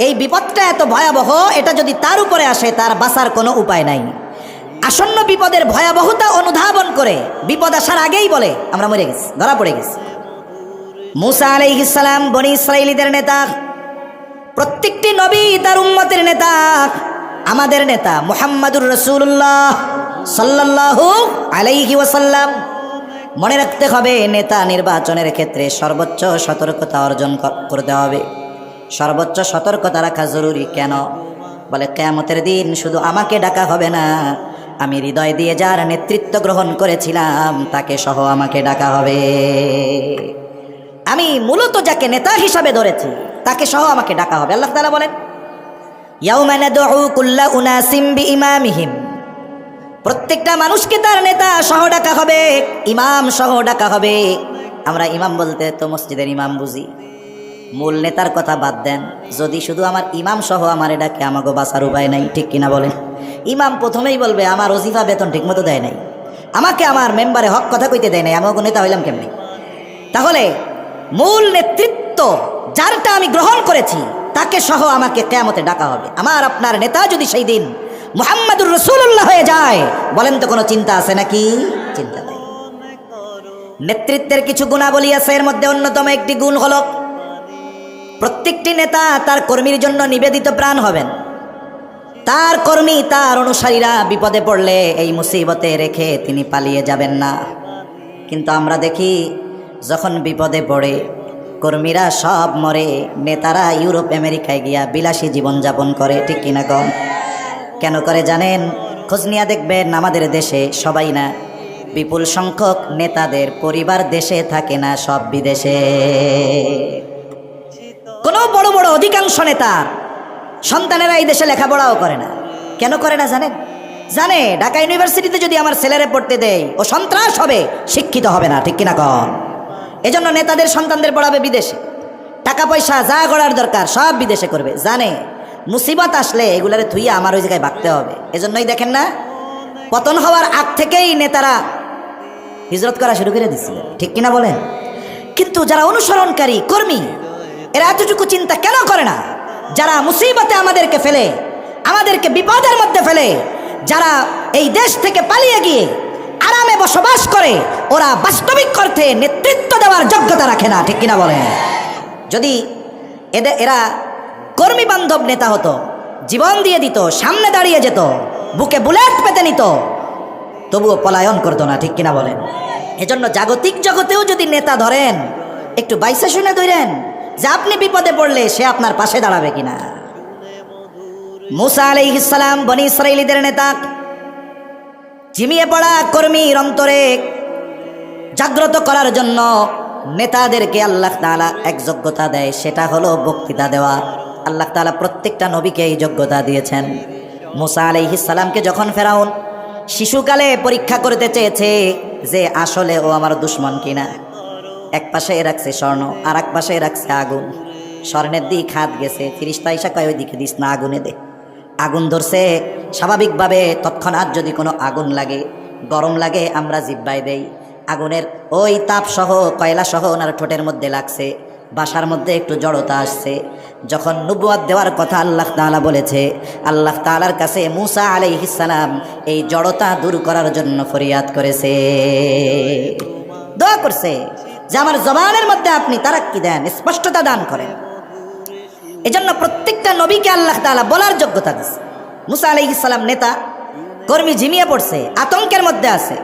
এই বিপদটা এত ভয়াবহ, এটা যদি তার উপরে আসে তার বাঁচার কোনো উপায় নাই। আসন্ন বিপদের ভয়াবহতা অনুধাবন করে বিপদ আসার আগেই বলে আমরা মরে গেছি, ধরা পড়ে গেছি। মূসা আলাইহিস সালাম বনি ইসরাইলীদের নেতা, প্রত্যেকটি নবী তার উম্মতের নেতা। আমাদের নেতা মুহাম্মাদুর রাসূলুল্লাহ সাল্লাল্লাহু আলাইহি ওয়াসাল্লাম। মনে রাখতে হবে, নেতা নির্বাচনের ক্ষেত্রে সর্বোচ্চ সতর্কতা অর্জন করতে হবে, সর্বোচ্চ সতর্কতা রাখা জরুরি। কেন? বলে কিয়ামতের দিন শুধু আমাকে ডাকা হবে না, আমি হৃদয় দিয়ে যার নেতৃত্ব গ্রহণ করেছিলাম তাকে সহ আমাকে ডাকা হবে। আমি মূলত যাকে নেতা হিসাবে ধরেছি তাকে সহ আমাকে ডাকা হবে। আল্লাহ তাআলা বলেন, ইয়াউমা নাদউ কুল্লা উনাসিম বিইমামিহিম, প্রত্যেকটা মানুষকে তার নেতা সহ ডাকা হবে, ইমাম সহ ডাকা হবে। আমরা ইমাম বলতে তো মসজিদের ইমাম বুঝি, মূল নেতার কথা বাদ দেন। যদি শুধু আমার ইমাম সহ আমার ডাকে, আমাকে বাঁচার উপায় নাই, ঠিক কিনা বলেন? ইমাম প্রথমেই বলবে আমার ওজিফা বেতন ঠিক মতো দেয় নাই, আমাকে আমার মেম্বারে হক কথা কইতে দেয় নাই, আমাকে নেতা হইলাম কেমনি? তাহলে মূল নেতৃত্ব যারটা আমি গ্রহণ করেছি তাকে সহ আমাকে কিয়ামতে ডাকা হবে। আমার আপনার নেতা যদি সেই দিন মুহাম্মাদুর রাসূলুল্লাহ হয়ে যায়, বলেন তো কোনো চিন্তা আছে নাকি? চিন্তা নাই। নেতৃত্বের কিছু গুণাবলী আছে, এর মধ্যে অন্যতম একটি গুণ হলো প্রত্যেকটি নেতা তার কর্মীর জন্য নিবেদিত প্রাণ হবেন। তার কর্মী, তার অনুসারীরা বিপদে পড়লে এই মুসিবতে রেখে তিনি পালিয়ে যাবেন না। কিন্তু আমরা দেখি যখন বিপদে পড়ে কর্মীরা সব মরে, নেতারা ইউরোপ আমেরিকায় গিয়া বিলাসী জীবনযাপন করে, ঠিক কিনা কম? কেন করে জানেন? খোঁজ নিয়ে দেখবেন আমাদের দেশে সবাই না, বিপুল সংখ্যক নেতাদের পরিবার দেশে থাকে না, সব বিদেশে। কোনো বড় বড় অধিকাংশ নেতার সন্তানেরা এই দেশে লেখাপড়াও করে না। কেন করে না জানেন? জানে ঢাকা ইউনিভার্সিটিতে যদি আমার ছেলেরে পড়তে দেয় ও সন্ত্রাস হবে, শিক্ষিত হবে না, ঠিক কিনা কম? এজন্য নেতাদের সন্তানদের পড়াবে বিদেশে, টাকা পয়সা যা করার দরকার সব বিদেশে করবে। জানে মুসিবত আসলে এগুলারে থুইয়া আমার ওই জায়গায় ভাগতে হবে। এজন্যই দেখেন না, পতন হওয়ার আগ থেকেই নেতারা হিজরত করা শুরু করে দিচ্ছিল, ঠিক কিনা বলেন? কিন্তু যারা অনুসরণকারী কর্মী, এরা এতটুকু চিন্তা কেন করে না? যারা মুসিবতে আমাদেরকে ফেলে, আমাদেরকে বিপদের মধ্যে ফেলে, যারা এই দেশ থেকে পালিয়ে গিয়ে আরামে বসবাস করে, ওরা বাস্তবিক অর্থে নেতৃত্ব দেওয়ার যোগ্যতা রাখে না, ঠিক কিনা বলেন? যদি এরা কর্মী বান্ধব নেতা হতো, জীবন দিয়ে দিত, সামনে দাঁড়িয়ে যেত, বুকে বুলেট পেতে নিত, তবুও পলায়ন করতো না, ঠিক কিনা বলেন? এজন্য জাগতিক জগতেও যদি নেতা ধরেন, একটু বাইসা শুনে ধরেন যে আপনি বিপদে পড়লে সে আপনার পাশে দাঁড়াবে কিনা। মুসা আলাইহিস সালাম বনি ইসরাইলীদের নেতা, ঝিমিয়ে পড়া কর্মীর অন্তরে জাগ্রত করার জন্য নেতাদেরকে আল্লাহ তাআলা এক যোগ্যতা দেয়, সেটা হলো বক্তৃতা দেওয়া। আল্লাহ তাআলা প্রত্যেকটা নবীকে এই যোগ্যতা দিয়েছেন। মুসা আলাইহিস সালামকে যখন ফেরাউন শিশুকালে পরীক্ষা করতে চেয়েছে যে আসলে ও আমার দুশ্মন কিনা, এক পাশে রাখছে স্বর্ণ, আর এক পাশে রাখছে আগুন। স্বর্ণের দিক হাত গেছে, ফিরিস্তা ইসা কয় ওই দিকে দিস না, আগুনে দে। আগুন ধরছে, স্বাভাবিকভাবে তৎক্ষণাৎ যদি কোনো আগুন লাগে, গরম লাগে, আমরা জিব্বায় দেই। আগুনের ওই তাপ সহ, কয়লা সহ ওনার ঠোঁটের মধ্যে লাগছে, বাসার মধ্যে একটু জড়তা আসছে। যখন নবুয়াত দেওয়ার কথা আল্লাহ তাআলা বলেছে, আল্লাহ তাআলার কাছে মুসা আলাইহিস সালাম এই জড়তা দূর করার জন্য ফরিয়াদ করেছে, দোয়া করছে যে আমার জবানের মধ্যে আপনি তারাক্কি দেন, স্পষ্টতা দান করেন। এজন্য প্রত্যেকটা নবীকে আল্লাহ তাআলা বলার যোগ্যতা দিয়েছে। মুসা আলাইহিস সালাম নেতা, কর্মী ঝিমিয়ে পড়ছে, আতঙ্কের মধ্যে আছে,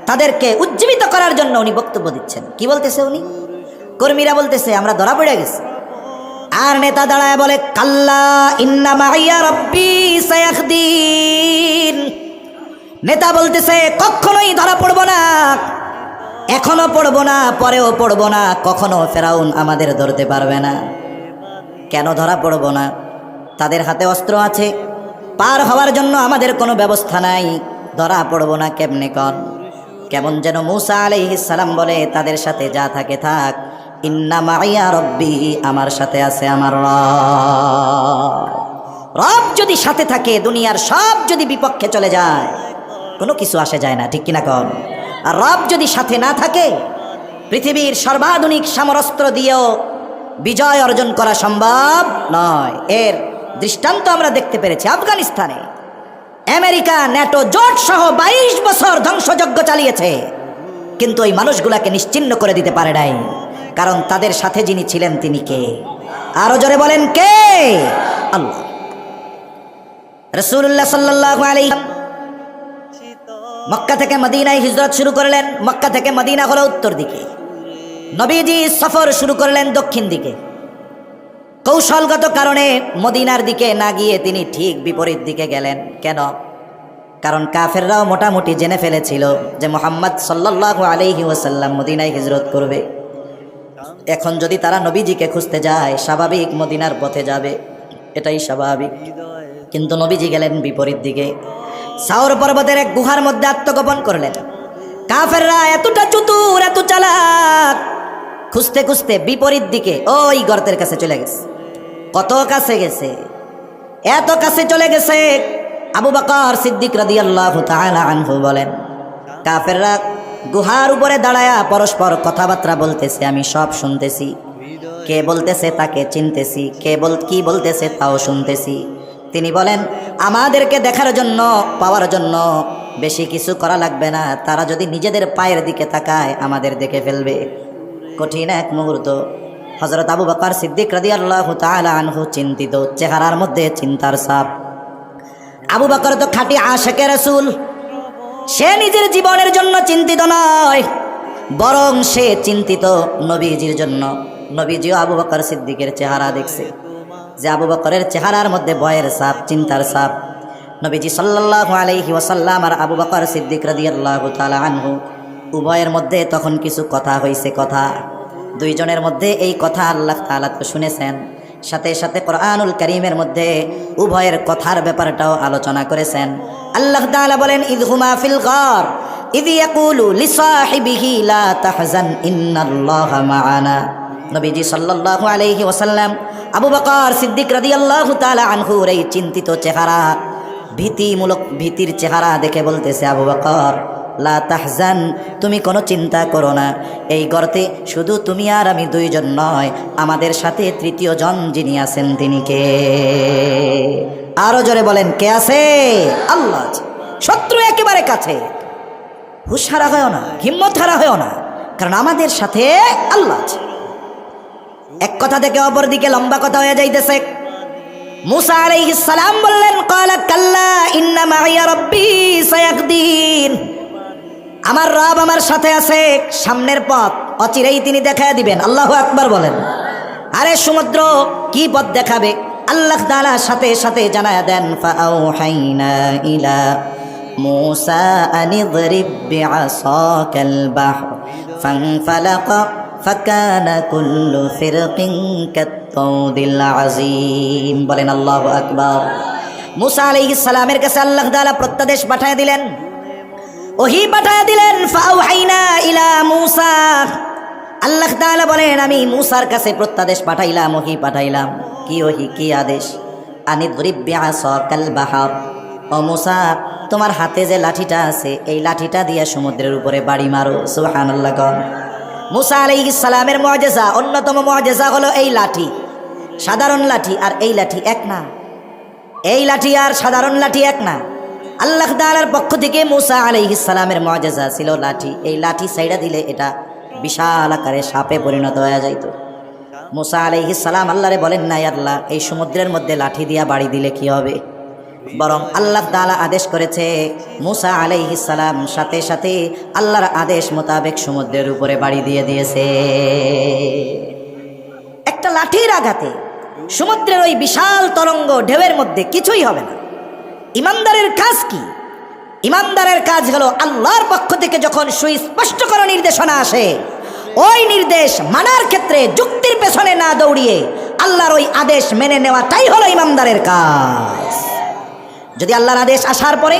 তাদেরকে উজ্জীবিত করার জন্য উনি বক্তব্য দিচ্ছেন। কি বলতেছে উনি? কর্মীরা বলতেছে আমরা ধরা পড়ে গেছি। আর নেতা দাঁড়ায় বলে কাল্লা ইন্না মাইয়া রাব্বি সায়াহদিন। নেতা বলতেছে কখনোই ধরা পড়ব না, এখনো পড়ব না, পরেও পড়ব না, কখনো ফেরাউন আমাদের ধরতে পারবে না। কেন ধরা পড়ব না? তাদের হাতে অস্ত্র আছে, পার হওয়ার জন্য আমাদের কোনো ব্যবস্থা নাই, ধরা পড়ব না কেমনে কন? কেমন যেন মুসা আলাইহিস সালাম বলে তাদের সাথে যা থাকে থাক, ইন্না মাইয়া রব্বি, আমার সাথে আছে আমার রব। রব যদি সাথে থাকে, দুনিয়ার সব যদি বিপক্ষে চলে যায়, কোনো কিছু আসে যায় না, ঠিক কিনা কন? আর রব যদি সাথে না থাকে, পৃথিবীর সর্বাধুনিক সমরাস্ত্র দিয়েও বিজয় অর্জন করা সম্ভব নয়। এর দৃষ্টান্ত আমরা দেখতে পেরেছি আফগানিস্তানে। আমেরিকা ন্যাটো জোট সহ 22 বছর ধ্বংসযজ্ঞ চালিয়েছে, কিন্তু ওই মানুষগুলাকে নিশ্চিহ্ন করে দিতে পারে নাই, কারণ তাদের সাথে যিনি ছিলেন তিনি কে? আরো জোরে বলেন কে? আল্লাহ। রাসূলুল্লাহ সাল্লাল্লাহু আলাইহি মক্কা থেকে মদিনায় হিজরত শুরু করলেন। মক্কা থেকে মদিনা হলো উত্তর দিকে, নবীজি সফর শুরু করলেন দক্ষিণ দিকে। কৌশলগত কারণে মদিনার দিকে না গিয়ে তিনি ঠিক বিপরীত দিকে গেলেন। কেন? কারণ কাফেররাও মোটামুটি জেনে ফেলেছিল যে মুহাম্মদ সাল্লাল্লাহু আলাইহি ওয়াসাল্লাম মদিনায় হিজরত করবে। এখন যদি তারা নবীজিকে খুঁজতে যায়, স্বাভাবিক মদিনার পথে যাবে, এটাই স্বাভাবিক। কিন্তু নবীজি গেলেন বিপরীত দিকে, সাওর পর্বতের এক গুহার মধ্যে আত্মগোপন করলেন। কাফেররা এতটা চতুর, এত চালাক, খুঁজতে খুঁজতে বিপরীত দিকে ওই গর্তের কাছে চলে গেছে। কত কাছে গেছে, এত কাছে চলে গেছে। আবু বকর সিদ্দিক রাদিয়াল্লাহু তাআলা আনহু বলেন, কাফেররা গুহার উপরে দাঁড়ায়া পরস্পর কথাবার্তা বলতেছে, আমি সব শুনতেছি। কে বলতেছে তাকে চিনতেছি, কি বলতেছে তাও শুনতেছি। তিনি বলেন, আমাদেরকে দেখার জন্য, পাওয়ার জন্য বেশি কিছু করা লাগবে না। তারা যদি নিজেদের পায়ের দিকে তাকায় আমাদের দেখে ফেলবে। কঠিন এক মুহূর্ত। হযরত আবু বকর সিদ্দিক রাদিয়াল্লাহু তাআলা আনহু চিন্তিত, চেহারার মধ্যে চিন্তার ছাপ। আবু বকর তো খাঁটি আশিকে রাসূল, সে নিজের জীবনের জন্য চিন্তিত নয়, বরং সে চিন্তিত নবীজির জন্য। নবীজিও আবু বকর সিদ্দিকের চেহারা দেখছে, যে আবু বকরের চেহারার মধ্যে ভয়ের ছাপ, চিন্তার ছাপ। নবীজি সাল্লাল্লাহু আলাইহি ওয়াসাল্লাম আর আবু বকর সিদ্দিক রাদিয়াল্লাহু তাআলা আনহু উভয়ের মধ্যে তখন কিছু কথা হয়েছে। কথা দুইজনের মধ্যে এই কথা আল্লাহ তাআলা তো শুনেছেন, সাথে সাথে কোরআনুল কারীমের মধ্যে উভয়ের কথার ব্যাপারটাও আলোচনা করেছেন। আল্লাহ তাআলা বলেন, ইযহুমা ফিল গার ইয ইয়াকুলু লিসাহিবিহি লা তাহজান ইন্নাল্লাহা মা'ানা। নবীজি সাল্লাল্লাহু আলাইহি ওয়াসাল্লাম আবু বকর সিদ্দিক রাদিয়াল্লাহু তাআলা আনহুর এই চিন্তিত চেহারা, ভীতির চেহারা দেখে বলতেছে, আবু বকর লা তাহজান, তুমি কোনো চিন্তা করো না। এই গর্তে শুধু তুমি আর আমি দুইজন নয়, আমাদের সাথে তৃতীয় জন যিনি আছেন তিনি কে? আরো জোরে বলেন, কে আছে? আল্লাহ আছে। শত্রু একেবারে কাছে, হুঁশ হারা হয় না, হিম্মত হারা হয় না, কারণ আমাদের সাথে আল্লাহ আছে। এক কথা থেকে অপর দিকে লম্বা কথা হয়ে যাইতেছে। মুসা আলাইহিস সালাম বললেন, ক্বালা কাল্লা ইন্না মাইয়া রাব্বি সায়াহদিন, আমার রব আমার সাথে আছে, সামনের পথ অচিরেই তিনি দেখায় দিবেন। আল্লাহু আকবার বলেন। আরে সমুদ্র কি পথ দেখাবে? আল্লাহ তাআলা সাথে সাথে জানায়া দেন, ফাআউহাইনা ইলা মুসা আনিদরিব বিআসাকাল বাহর ফানফালাকা ফাকানা কুল্লু ফিরকিন কাত-তাউদিল আযীম। বলেন আল্লাহু আকবার। মুসা আলাইহিস সালামের কাছে আল্লাহ তাআলা প্রত্যাদেশ পাঠিয়ে দিলেন, ওহী পাঠিয়ে দিলেন। ফাআউহাইনা ইলা মুসা, আল্লাহ তাআলা বলেন, আমি মুসার কাছে প্রত্যাদেশ পাঠাইলাম, ওহী পাঠাইলাম। কি ওহী, কি আদেশ? আনিদরিব বিআসাকাল বাহর, ও মুসা তোমার হাতে যে লাঠিটা আছে এই লাঠিটা দিয়ে সমুদ্রের উপরে বাড়ি মারো। সুবহানাল্লাহ। মুসা আলাইহিস সালামের মুআজিজা, অন্যতম মুআজিজা হলো এই লাঠি। সাধারণ লাঠি আর এই লাঠি এক না, এই লাঠি আর সাধারণ লাঠি এক না। আল্লাহ তাআলার পক্ষ থেকে মুসা আলাইহিস সালামের মুআজিজা ছিল লাঠি। এই লাঠি সাইডা দিলে এটা বিশাল আকারে সাপে পরিণত হয়ে যাইত। মুসা আলাইহিস সালাম আল্লাহরে বলেন, না আল্লাহ, এই সমুদ্রের মধ্যে লাঠি দিয়া বাড়ি দিলে কি হবে? বরং আল্লাহ তাআলা আদেশ করেছে, মুসা আলাইহিস সালাম সাথে সাথে আল্লাহর আদেশ মোতাবেক সমুদ্রের উপরে বাড়ি দিয়ে দিয়েছে। একটা লাঠির আঘাতে সমুদ্রের ওই বিশাল তরঙ্গ ঢেউয়ের মধ্যে কিছুই হবে না। ইমানদারের কাজ কি? ইমানদারের কাজ হলো আল্লাহর পক্ষ থেকে যখন সুস্পষ্ট কোনো নির্দেশনা আসে, ওই নির্দেশ মানার ক্ষেত্রে যুক্তির পেছনে না দৌড়িয়ে আল্লাহর ওই আদেশ মেনে নেওয়াটাই হলো ইমানদারের কাজ। যদি আল্লাহর আদেশ আসার পরে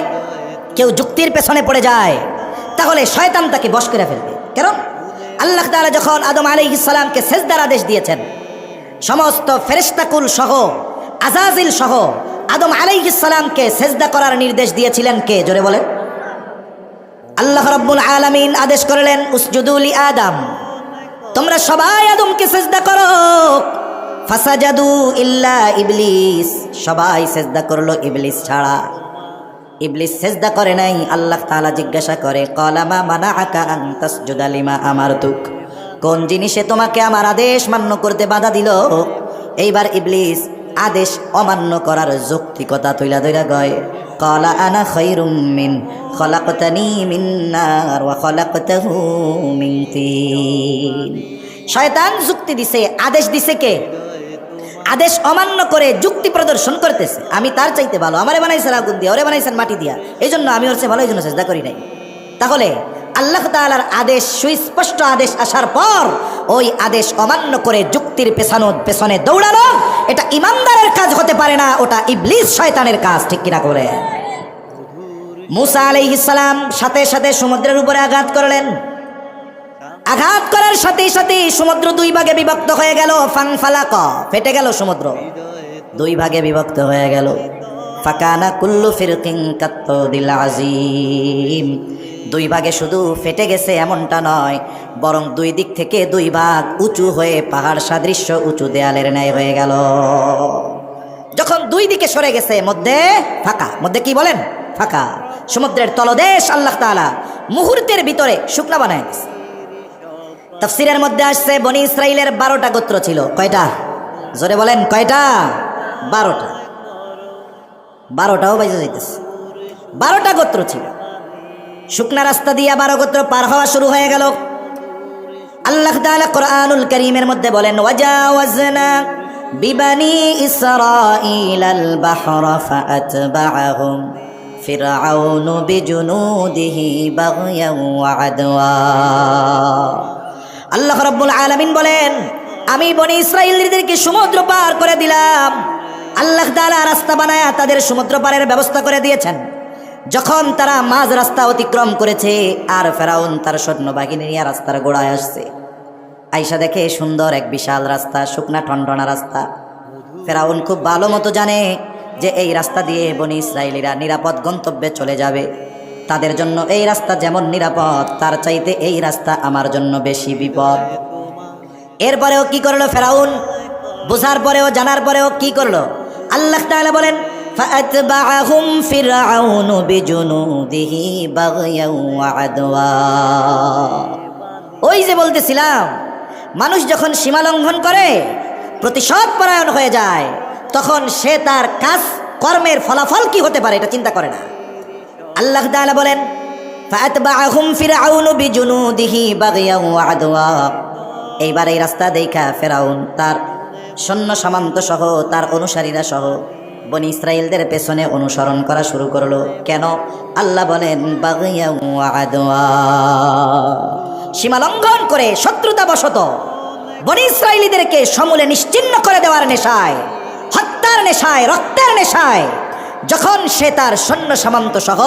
কেউ যুক্তির পেছনে পড়ে যায়, তাহলে শয়তান তাকে বশ করে ফেলবে। কারণ আল্লাহ তাআলা যখন আদম আলাইহিস সালামকে সেজদার আদেশ দিয়েছেন, সমস্ত ফেরেশতাকুল সহ আজাজিল সহ আদম আলাইহিস সালামকে সেজদা করার নির্দেশ দিয়েছিলেন কে? জোরে বলেন। আল্লাহ রাব্বুল আলামিন আদেশ করলেন, উসজুদু লি আদম, তোমরা সবাই আদমকে সেজদা করো। ফাসাজাদু ইল্লা ইবলিস, সবাই সেজদা করলো ইবলিস ছাড়া। ইবলিস সেজদা করে নাই। আল্লাহ তাআলা জিজ্ঞাসা করে, ক্বালা মা মানাআকা আন তাসজুদা লিমা আমারতুক, কোন জিনিসে তোমাকে আমার আদেশ মান্য করতে বাধা দিল? এইবার ইবলিস আদেশ অমান্য করার যৌক্তিকতা তুইলা ধইরা গয়, ক্বালা আনা খায়রুম মিন খলাকতানি মিন নার ওয়া খলাকতাহু মিন তিন। শয়তান যুক্তি দিছে, আদেশ দিছে কে? আদেশ অমান্য করে যুক্তি প্রদর্শন করতেছে, আমি তার চাইতে ভালো, আমারে বানাইছেন আগুন দিয়া, ওরে বানাইছেন মাটি দিয়া, এই জন্য আমি ওর চেয়ে ভালো, এই জন্য সেজদা করি নাই। তাহলে আল্লাহ তাআলার আদেশ, সুস্পষ্ট আদেশ আসার পর ওই আদেশ অমান্য করে যুক্তির পেছনে দৌড়ানো, এটা ইমানদারের কাজ হতে পারে না, ওটা ইবলিস শয়তানের কাজ। ঠিক কিনা করে? মুসা আলাইহিস সালাম সাথে সাথে সমুদ্রের উপরে আঘাত করলেন। আঘাত করার সাথে সাথে সমুদ্র দুই ভাগে বিভক্ত হয়ে গেল। ফানফালাক, ফেটে গেল সমুদ্র, দুই ভাগে বিভক্ত হয়ে গেল। ফাকানা কুল্লু ফিরকিন কাত্তাউদিল আযীম। দুই ভাগে শুধু ফেটে গেছে এমনটা নয়, বরং দুই দিক থেকে দুই ভাগ উঁচু হয়ে পাহাড় সাদৃশ্য উঁচু দেয়ালের ন্যায় হয়ে গেল। যখন দুই দিকে সরে গেছে, মধ্যে ফাঁকা, মধ্যে কি বলেন? ফাঁকা। সমুদ্রের তলদেশ আল্লাহ তাআলা মুহূর্তের ভিতরে শুকনা বানায় দিয়েছে। তাফসীরের মধ্যে আসছে বনি ইসরাইলের 12টা গোত্র ছিল। কয়টা? জোরে বলেন, কয়টা? 12টা। 12টাও বাইজে যাইতেছে। 12টা গোত্র ছিল। শুকনা রাস্তা দিয়া 12 গোত্র পার হওয়া শুরু হয়ে গেল। আল্লাহ তাআলা কোরআনুল কারীমের মধ্যে বলেন, ওয়াজাওয়াজনা বিবানি ইসরাঈলাল বাহরা ফাআতবাআহুম ফিরআউনু বিজুনুদিহি বাগয়াও ওয়া আদওয়া। আল্লাহ রাব্বুল আলামিন বলেন, আমি বনি ইসরাঈলদেরকে সমুদ্র পার করে দিলাম। আল্লাহ তাআলা রাস্তা বানায়া তাদের সমুদ্র পারের ব্যবস্থা করে দিয়েছেন। যখন তারা মাঝ রাস্তা অতিক্রম করেছে, আর ফেরাউন তার সৈন্যবাহিনী নিয়ে রাস্তার গোড়ায় আসছে, আইসা দেখে সুন্দর এক বিশাল রাস্তা, শুকনা ঠনঠনা রাস্তা। ফেরাউন খুব ভালো মতো জানে যে এই রাস্তা দিয়ে বনি ইসরাইলীরা নিরাপদ গন্তব্যে চলে যাবে। তাদের জন্য এই রাস্তা যেমন নিরাপদ, তার চাইতে এই রাস্তা আমার জন্য বেশি বিপদ। এরপরেও কি করলো ফেরাউন? বোঝার পরেও, জানার পরেও কি করলো? আল্লাহ তাআলা বলেন, ফাআতবাআহুম ফিরআউনু বিজুনুদিহি বাগয়াও ওয়া আদওয়া। ওই যে বলতেছিলাম, মানুষ যখন সীমা লঙ্ঘন করে, প্রতিশোধ পরায়ণ হয়ে যায়, তখন সে তার কাজ কর্মের ফলাফল কি হতে পারে এটা চিন্তা করে না। আল্লাহ তাআলা বলেন, ফাআতবাআহুম ফিরআউনু বিজুনুদিহি বাগয়াও ওয়া আদওয়া। এইবার এই রাস্তা দেখা ফেরাউন তার সৈন্য সামন্ত সহ তার অনুসারীরা সহ বনি ইসরাইলদের পেছনে অনুসরণ করা শুরু করলো। কেন? আল্লাহ বলেন, বাগয়াও ওয়া আদওয়া। সীমা লঙ্ঘন করে শত্রুতাবশত বনি ইসরাইলীদেরকে সমূলে নিশ্চিহ্ন করে দেওয়ার নেশায়, হত্যার নেশায়, রক্তের নেশায় যখন সে তার সৈন্য সামন্ত সহ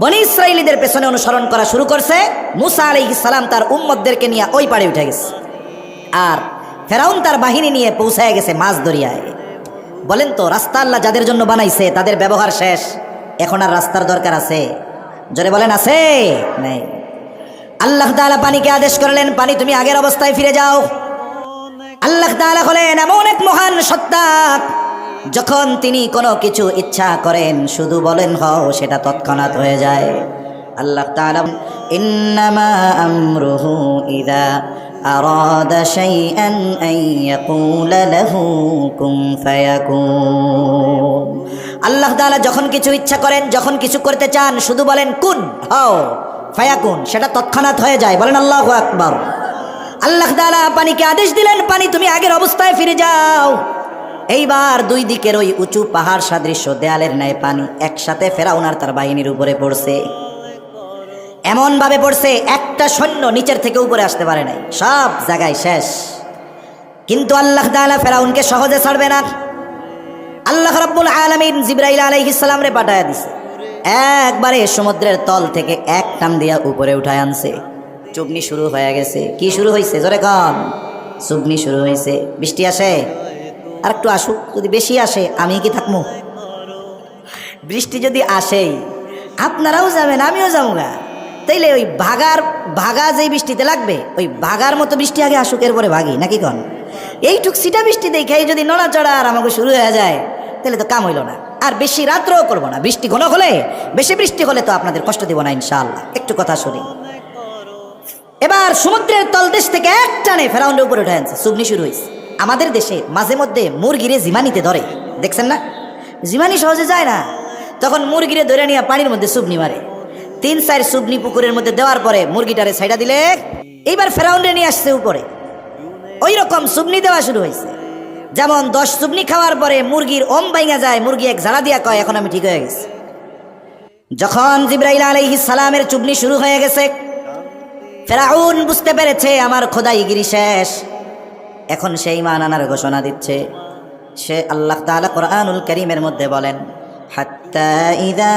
বনি ইসরাইলীদের পেছনে অনুসরণ করা শুরু করছে, মুসা আলাইহিস সালাম তার উম্মতদেরকে নিয়ে ওই পাড়ে উঠে গেছে, আর ফেরাউন তার বাহিনী নিয়ে পৌঁছায় গেছে মাঝ দরিয়ায়। বলেন তো, রাস্তা আল্লাহ যাদের জন্য বানাইছে তাদের ব্যবহার শেষ, এখন আর রাস্তার দরকার আছে? জোরে বলেন, আছে? নেই। আল্লাহ তাআলা পানিকে আদেশ করলেন, পানি তুমি আগের অবস্থায় ফিরে যাও। আল্লাহ তাআলা হলেন এমন এক মহান সত্তা, যখন তিনি কোনো কিছু ইচ্ছা করেন শুধু বলেন হও, সেটা তৎক্ষণাৎ হয়ে যায়। আল্লাহ তাআলা, ইন্নামা আমরুহু ইযা আরাদা শাইআন আন ইয়াকুলা লাহু কুন ফায়াকুন। আল্লাহ তাআলা যখন কিছু ইচ্ছা করেন, যখন কিছু করতে চান, শুধু বলেন কুন, হও, ফায়াকুন, সেটা তৎক্ষণাৎ হয়ে যায়। বলেন আল্লাহু আকবার। আল্লাহ তাআলা পানিকে আদেশ দিলেন, পানি তুমি আগের অবস্থায় ফিরে যাও। এইবার দুই দিকের ওই উঁচু পাহাড় সাদৃশ্য দেয়ালের ন্যায় পানি একসাথে ফেরাউন আর তার বাহিনীর উপরে পড়ছে। এমন ভাবে পড়ছে, একটা সৈন্য নিচের থেকে উপরে আসতে পারে নাই, সব জায়গায় শেষ। কিন্তু আল্লাহ তাআলা ফেরাউনকে সহজে ছাড়বে না। আল্লাহ রাব্বুল আলামিন জিবরাইল আলাইহিস সালাম রে পাঠায়া দিছে, একবারে সমুদ্রের তল থেকে এক টান দিয়া উপরে উঠায় আনছে। চুবনি শুরু হয়ে গেছে। কি শুরু হয়েছে? জোরে কন। চুবনি শুরু হয়েছে। বৃষ্টি আসে? আর একটু আসুক, যদি বেশি আসে আমি কি থাকবো? বৃষ্টি যদি আসেই আপনারাও যাবেন, আমিও যাবো গা। তাইলে ওই ভাগা যেই বৃষ্টিতে লাগবে, ওই ভাগার মতো বৃষ্টি আগে আসুক, এরপরে ভাগি, নাকি কন? এইটুক সিটা বৃষ্টি দেখে যদি নড়াচড়া আর আমাকে শুরু হয়ে যায়, তাহলে তো কাম হইল না। আর বেশি রাত্রেও করবো না। বৃষ্টি ঘন হলে, বেশি বৃষ্টি হলে তো আপনাদের কষ্ট দিব না ইনশাআল্লাহ। একটু কথা শুনি। এবার সমুদ্রের তলদেশ থেকে এক টানে ফেরাউনের উপরে উঠে আনছে। চুবনি শুরু হয়েছে। আমাদের দেশে মাঝে মধ্যে মুরগিরে জিমানিতে ধরে, দেখছেন না? জিমানি সহজে যায় না, তখন মুরগিরে ধরে নিয়ে পানির মধ্যে চুবনি মারে। 3-4 চুবনি পুকুরের মধ্যে দেওয়ার পরে মুরগিটারে ছাইড়া দিলে, এইবার ফেরাউনরে নিয়ে আসছে উপরে। ওই রকম চুবনি দেওয়া শুরু হয়েছে। যেমন 10 চুবনি খাওয়ার পরে মুরগির ওম ভাঙা যায়, মুরগি এক ঝাড়া দিয়া কয় এখন আমি ঠিক হয়ে গেছি। যখন জিবরাইল আলাইহিস সালামের চুগনি শুরু হয়ে গেছে, ফেরাউন বুঝতে পেরেছে আমার খোদাইগিরি শেষ। এখন সে ঈমান আনার ঘোষণা দিচ্ছে। সে আল্লাহ তাআলা কোরআনুল কারীমের মধ্যে বলেন, হাত্তা ইযা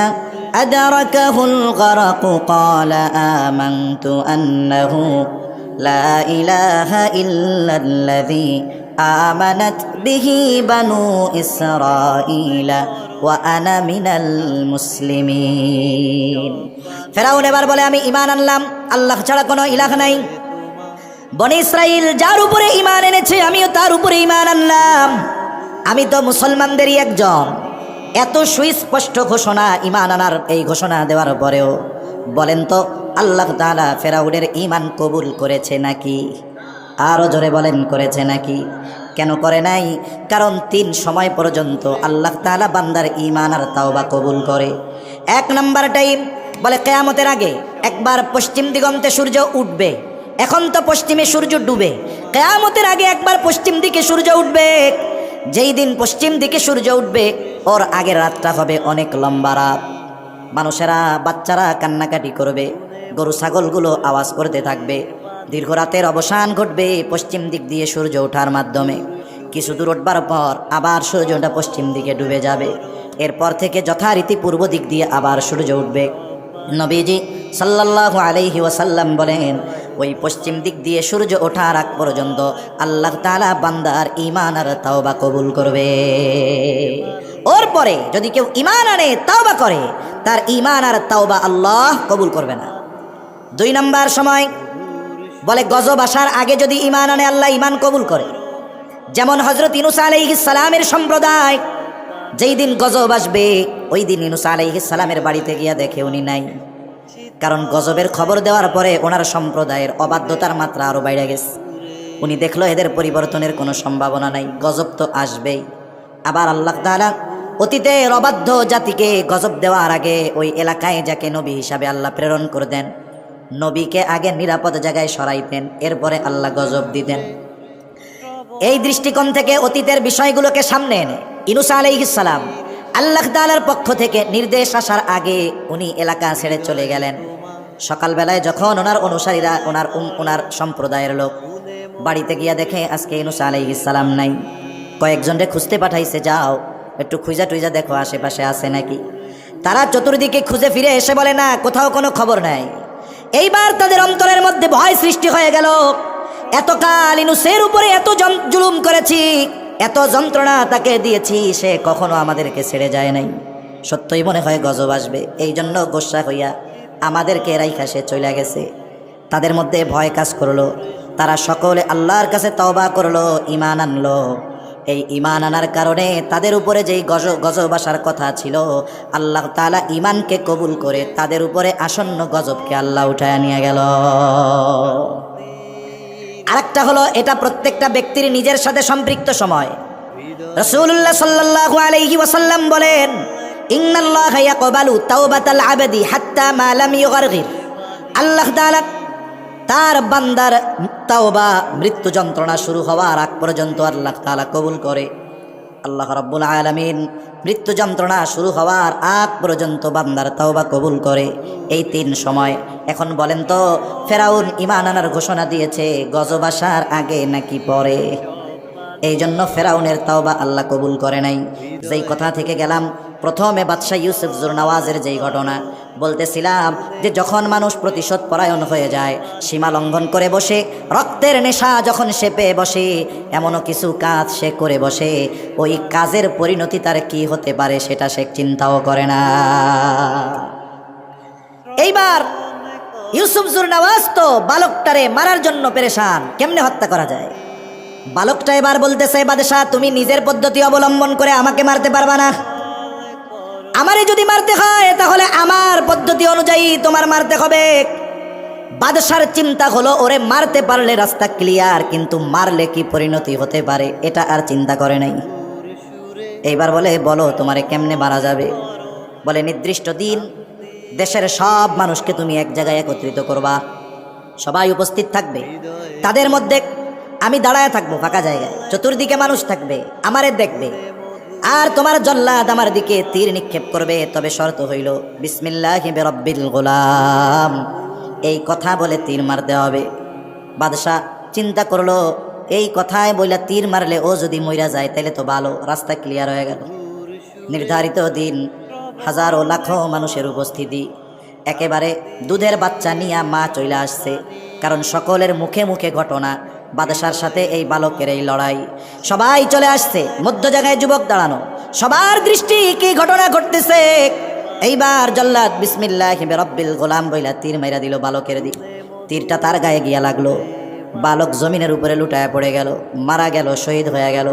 আদরাকাহুল গরাকু ক্বালা আমানতু আন্নাহু লা ইলাহা ইল্লাল্লাযী আমানাত বিহি বানু ইসরাঈলা ওয়া আনা মিনাল মুসলিমিন। ফেরাউন এবার বলে, আমি ঈমান আনলাম, আল্লাহ ছাড়া কোনো ইলাহ নাই। বনি ইসরাইল যার উপরে ঈমান এনেছে আমিও তার উপরে ঈমান আনলাম। আমি তো মুসলমানদেরই একজন। এত সুস্পষ্ট ঘোষণা, ঈমান আনার এই ঘোষণা দেওয়ার পরেও বলেন তো আল্লাহ তাআলা ফেরাউনের ঈমান কবুল করেছে নাকি? আরো জোরে বলেন, করেছে নাকি? কেন করে নাই? কারণ 3 সময় পর্যন্ত আল্লাহ তাআলা বান্দার ঈমান আর তাওবা কবুল করে। 1 নাম্বার টাইম বলে কিয়ামতের আগে একবার পশ্চিম দিগন্তে সূর্য উঠবে। এখন তো পশ্চিমে সূর্য ডুবে, কিয়ামতের আগে একবার পশ্চিম দিকে সূর্য উঠবে। যেই দিন পশ্চিম দিকে সূর্য উঠবে ওর আগের রাতটা হবে অনেক লম্বা রাত। মানুষেরা, বাচ্চারা কান্নাকাটি করবে, গরু ছাগলগুলো আওয়াজ করতে থাকবে। দীর্ঘ রাতের অবসান ঘটবে পশ্চিম দিক দিয়ে সূর্য ওঠার মাধ্যমে। কিছু দূর উঠবার পর আবার সূর্যটা পশ্চিম দিকে ডুবে যাবে। এরপর থেকে যথারীতি পূর্ব দিক দিয়ে আবার সূর্য উঠবে। নবীজি সাল্লাল্লাহু আলাইহি ওয়াসাল্লাম বলেন, ওই পশ্চিম দিক দিয়ে সূর্য ওঠার আগ পর্যন্ত আল্লাহ তাআলা বান্দার ঈমান আর তাওবা কবুল করবে। ওর পরে যদি কেউ ঈমান আনে, তাওবা করে, তার ঈমান আর তাওবা আল্লাহ কবুল করবে না। 2 নাম্বার সময় বলে গজব আসার আগে যদি ঈমান আনে আল্লাহ ঈমান কবুল করে। যেমন হযরত ইউনূস আলাইহিস সালামের সম্প্রদায় যেই দিন গজব আসবে ওই দিন ইউনূস আলাইহিস সালামের বাড়িতে গিয়া দেখে উনি নাই। কারণ গজবের খবর দেওয়ার পরে ওনার সম্প্রদায়ের অবাধ্যতার মাত্রা আরো বাইরে গেছে। উনি দেখলো এদের পরিবর্তনের কোনো সম্ভাবনা নাই, গজব তো আসবেই। আবার আল্লাহ তাআলা অতীতের অবাধ্য জাতিকে গজব দেওয়ার আগে ওই এলাকায় যাকে নবী হিসাবে আল্লাহ প্রেরণ করে দেন, নবীকে আগে নিরাপদ জায়গায় সরাইতেন, এরপরে আল্লাহ গজব দিতেন। এই দৃষ্টিকোণ থেকে অতীতের বিষয়গুলোকে সামনে এনে ইউনূস আলাইহিস সালাম আল্লাহ তাআলার পক্ষ থেকে নির্দেশ আসার আগে উনি এলাকা ছেড়ে চলে গেলেন। সকালবেলায় যখন ওনার অনুসারীরা, ওনার সম্প্রদায়ের লোক বাড়িতে গিয়া দেখে আজকে ইউনূস আলাইহিস সালাম নাই, কয়েকজনকে খুঁজতে পাঠাইছে, যাও একটু খুঁজা টুইজা দেখো আশেপাশে আছে নাকি। তারা চতুর্দিকে খুঁজে ফিরে এসে বলে, না, কোথাও কোনো খবর নাই। এইবার তাদের অন্তরের মধ্যে ভয় সৃষ্টি হয়ে গেল। এতকাল ইউনূসের উপরে এত জুলুম করেছি, এত যন্ত্রণা তাকে দিয়েছি, সে কখনো আমাদেরকে ছেড়ে যায় নাই। সত্যই মনে হয় গজব আসবে, এই জন্য গোসা হইয়া আমাদেরকে রাইখা সে চলে গেছে। তাদের মধ্যে ভয় কাজ করলো। তারা সকলে আল্লাহর কাছে তওবা করলো, ঈমান আনলো। এই ঈমান আনার কারণে তাদের উপরে যেই গজব আসার কথা ছিল, আল্লাহ তাআলা ঈমানকে কবুল করে তাদের উপরে আসন্ন গজবকে আল্লাহ উঠায় নিয়ে গেল। আরেকটা হলো, এটা প্রত্যেকটা ব্যক্তির নিজের সাথে সম্পৃক্ত সময়। রাসূলুল্লাহ সাল্লাল্লাহু আলাইহি ওয়াসাল্লাম বলেন, ইন্নাল্লাহা ইয়াকবালু তাওবাতাল আবদি হাত্তা মা লাম ইউগারগির। আল্লাহ তাআলা তার বান্দার তাওবা মৃত্যু যন্ত্রণা শুরু হওয়ার আগ পর্যন্ত আল্লাহ তাআলা কবুল করে। আল্লাহ রাব্বুল আলামিন মৃত্যু যন্ত্রণা শুরু হওয়ার আগ পর্যন্ত বান্দার তাওবা কবুল করে, এই 3 সময়। এখন বলেন তো, ফেরাউন ঈমান আনার ঘোষণা দিয়েছে গজব আসার আগে নাকি পরে? এই জন্য ফেরাউনের তাওবা আল্লাহ কবুল করে নাই। যেই কথা থেকে গেলাম, প্রথমে বাদশাহ ইউসুফ জুরনাওয়াজের যেই ঘটনা বলতেছিলাম, যে যখন মানুষ প্রতিশোধ পরায়ণ হয়ে যায়, সীমা লঙ্ঘন করে বসে, রক্তের নেশা যখন সে পেয়ে বসে, এমনও কিছু কাজ সে করে বসে, ওই কাজের পরিণতি তার কি হতে পারে সেটা সে চিন্তাও করে না। এইবার ইউসুফ জুরনাওয়াজ তো বালকটারে মারার জন্য পেরেশান, কেমনে হত্যা করা যায়। বালকটা এবার বলতেছে, বাদশাহ তুমি নিজের পদ্ধতি অবলম্বন করে আমাকে মারতে পারবা না। আমারে যদি মারতে হয় তাহলে আমার পদ্ধতি অনুযায়ী তোমার মারতে হবে। বাদশার চিন্তা হলো, ওরে মারতে পারলে রাস্তা ক্লিয়ার, কিন্তু মারলে কি পরিণতি হতে পারে এটা আর চিন্তা করে নাই। এইবার বলে, বলো তোমারে কেমনে মারা যাবে। বলে, নির্দিষ্ট দিন দেশের সব মানুষকে তুমি এক জায়গায় একত্রিত করবা, সবাই উপস্থিত থাকবে, তাদের মধ্যে আমি দাঁড়ায় থাকবো ফাঁকা জায়গায়, চতুর্দিকে মানুষ থাকবে, আমারে দেখবে। আর তোমার জল্লাদ আমার দিকে তীর নিক্ষেপ করবে, তবে শর্ত হইল বিসমিল্লাহি বিরাব্বিল গোলাম, এই কথা বলে তীর মারতে হবে। বাদশাহ চিন্তা করলো, এই কথায় বইলা তীর মারলে ও যদি মইরা যায় তাহলে তো ভালো, রাস্তা ক্লিয়ার হয়ে গেল। নির্ধারিত দিন, হাজারো লাখো মানুষের উপস্থিতি, একেবারে দুধের বাচ্চা নিয়ে মা চলে আসছে, কারণ সকলের মুখে মুখে ঘটনা বাদশার সাথে এই বালকের এই লড়াই। সবাই চলে আসছে, মধ্য জায়গায় যুবক দাঁড়ানো, সবার দৃষ্টি কি ঘটনা ঘটতেছে। এইবার জল্লাদ বিসমিল্লাহি বিরাব্বিল গোলাম বইলা তীর মাইরা দিল বালকের দিকে। তীরটা তার গায়ে গিয়া লাগলো, বালক জমিনের উপরে লুটায় পড়ে গেল, মারা গেল, শহীদ হয়ে গেল।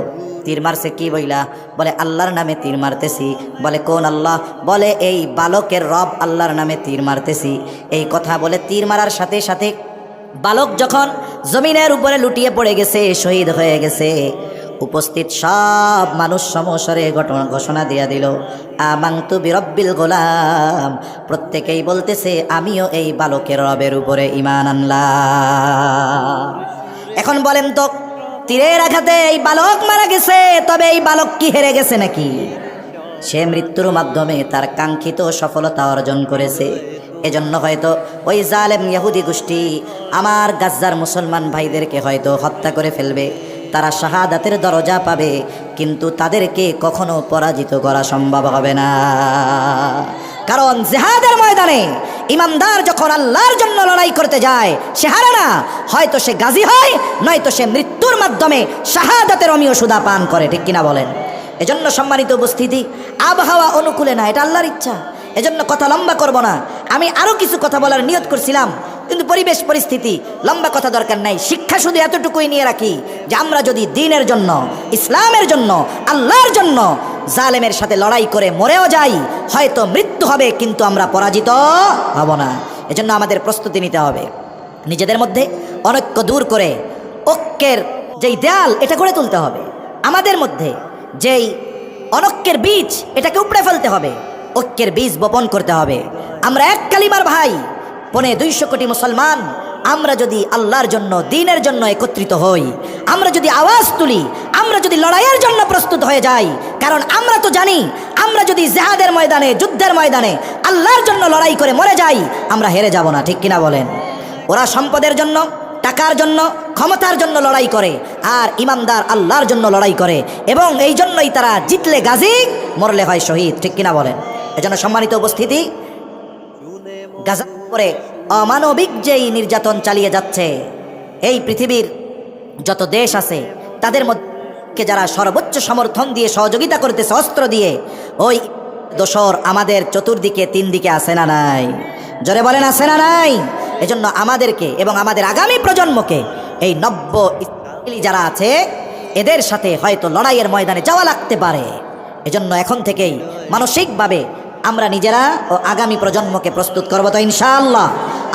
তীর মারছে কি বইলা? বলে আল্লাহর নামে তীর মারতেছি। বলে কোন আল্লাহ? বলে এই বালকের রব আল্লাহর নামে তীর মারতেছি। এই কথা বলে তীর মারার সাথে সাথে বালক যখন জমিনের উপরে লুটিয়ে পড়ে গেছে, শহীদ হয়ে গেছে, উপস্থিত সব মানুষ সমস্বরে ঘোষণা দিয়া দিল আমানতু বিরাব্বিল গোলাম। প্রত্যেকেই বলতেছে আমিও এই বালকের রবের উপরে ঈমান আনলাম। এখন বলেন তো, তীরের আঘাতে এই বালক মারা গেছে, তবে এই বালক কি হেরে গেছে নাকি? সে মৃত্যুর মাধ্যমে তার কাঙ্ক্ষিত সফলতা অর্জন করেছে। এজন্য হয়তো ওই জালেম ইহুদি গোষ্ঠী আমার গাজ্জার মুসলমান ভাইদেরকে হয়তো হত্যা করে ফেলবে, তারা শাহাদাতের দরজা পাবে, কিন্তু তাদেরকে কখনো পরাজিত করা সম্ভব হবে না। কারণ জিহাদের ময়দানে ইমানদার যখন আল্লাহর জন্য লড়াই করতে যায়, সে হারে না, হয়তো সে গাজী হয়, নয়তো সে মৃত্যুর মাধ্যমে শাহাদাতের অমীয় সুধা পান করে। ঠিক কিনা বলেন? এজন্য সম্মানিত উপস্থিতি, আবহাওয়া অনুকূলে না, এটা আল্লাহর ইচ্ছা। এজন্য কথা লম্বা করব না। আমি আরও কিছু কথা বলার নিয়ত করছিলাম, কিন্তু পরিবেশ পরিস্থিতি, লম্বা কথা দরকার নাই। শিক্ষা শুধু এতটুকুই নিয়ে রাখি যে আমরা যদি দ্বীনের জন্য, ইসলামের জন্য, আল্লাহর জন্য জালেমের সাথে লড়াই করে মরেও যাই, হয়তো মৃত্যু হবে, কিন্তু আমরা পরাজিত হব না। এজন্য আমাদের প্রস্তুতি নিতে হবে, নিজেদের মধ্যে অনৈক্য দূর করে ঐক্যের যেই দেয়াল, এটা গড়ে তুলতে হবে। আমাদের মধ্যে যেই অনৈক্যের বীজ, এটাকে উপড়ে ফেলতে হবে, ঐক্যের বীজ বপন করতে হবে। আমরা এক কালিমার ভাই, 250 কোটি মুসলমান, আমরা যদি আল্লাহর জন্য, দ্বীনের জন্য একত্রিত হই, আমরা যদি আওয়াজ তুলি, আমরা যদি লড়াইয়ের জন্য প্রস্তুত হয়ে যাই, কারণ আমরা তো জানি আমরা যদি জিহাদের ময়দানে, যুদ্ধের ময়দানে আল্লাহর জন্য লড়াই করে মরে যাই, আমরা হেরে যাব না। ঠিক কিনা বলেন? ওরা সম্পদের জন্য, টাকার জন্য, ক্ষমতার জন্য লড়াই করে, আর ইমানদার আল্লাহর জন্য লড়াই করে, এবং এই জন্যই তারা জিতলে গাজী, মরলে হয় শহীদ। ঠিক কিনা বলেন? এজন্য সম্মানিত উপস্থিতি, গাজা করে অমানবিক যেই নির্যাতন চালিয়ে যাচ্ছে, এই পৃথিবীর যত দেশ আছে তাদের মধ্যে যারা সর্বোচ্চ সমর্থন দিয়ে সহযোগিতা করতেছে অস্ত্র দিয়ে, ওই দোসর আমাদের চতুর্দিকে, 3 দিকে আছে না নাই? জোরে বলেন, আছে না নাই? এজন্য আমাদেরকে এবং আমাদের আগামী প্রজন্মকে এই নব্য ইসরায়েলি যারা আছে এদের সাথে হয়তো লড়াইয়ের ময়দানে যাওয়া লাগতে পারে। এজন্য এখন থেকেই মানসিকভাবে আমরা নিজেরা ও আগামী প্রজন্মকে প্রস্তুত করব তো ইনশাআল্লাহ।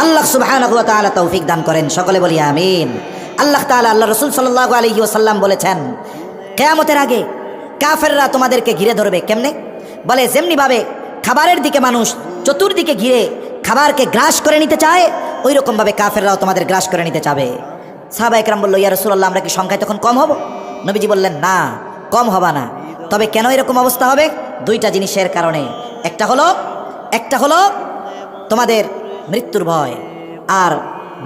আল্লাহ সুবহানাহু ওয়া তাআলা তৌফিক দান করেন, সকলে বলি আমিন। আল্লাহ তাআলা, আল্লাহ রাসূল সাল্লাল্লাহু আলাইহি ওয়াসাল্লাম বলেছেন, কিয়ামতের আগে কাফেররা তোমাদেরকে ঘিরে ধরবে। কেমনে? বলে যেমনিভাবে খাবারের দিকে মানুষ চতুর্দিকে ঘিরে খাবারকে গ্রাস করে নিতে চায়, ওই রকমভাবে কাফেররাও তোমাদের গ্রাস করে নিতে চাবে। সাহাবায়ে কেরাম বলল, ইয়া রাসূলুল্লাহ, আমরা কি সংখ্যায় তখন কম হব? নবীজি বললেন, না, কম হবা না। তবে কেন এরকম অবস্থা হবে? 2টা জিনিসের কারণে। একটা হলো তোমাদের মৃত্যুর ভয়, আর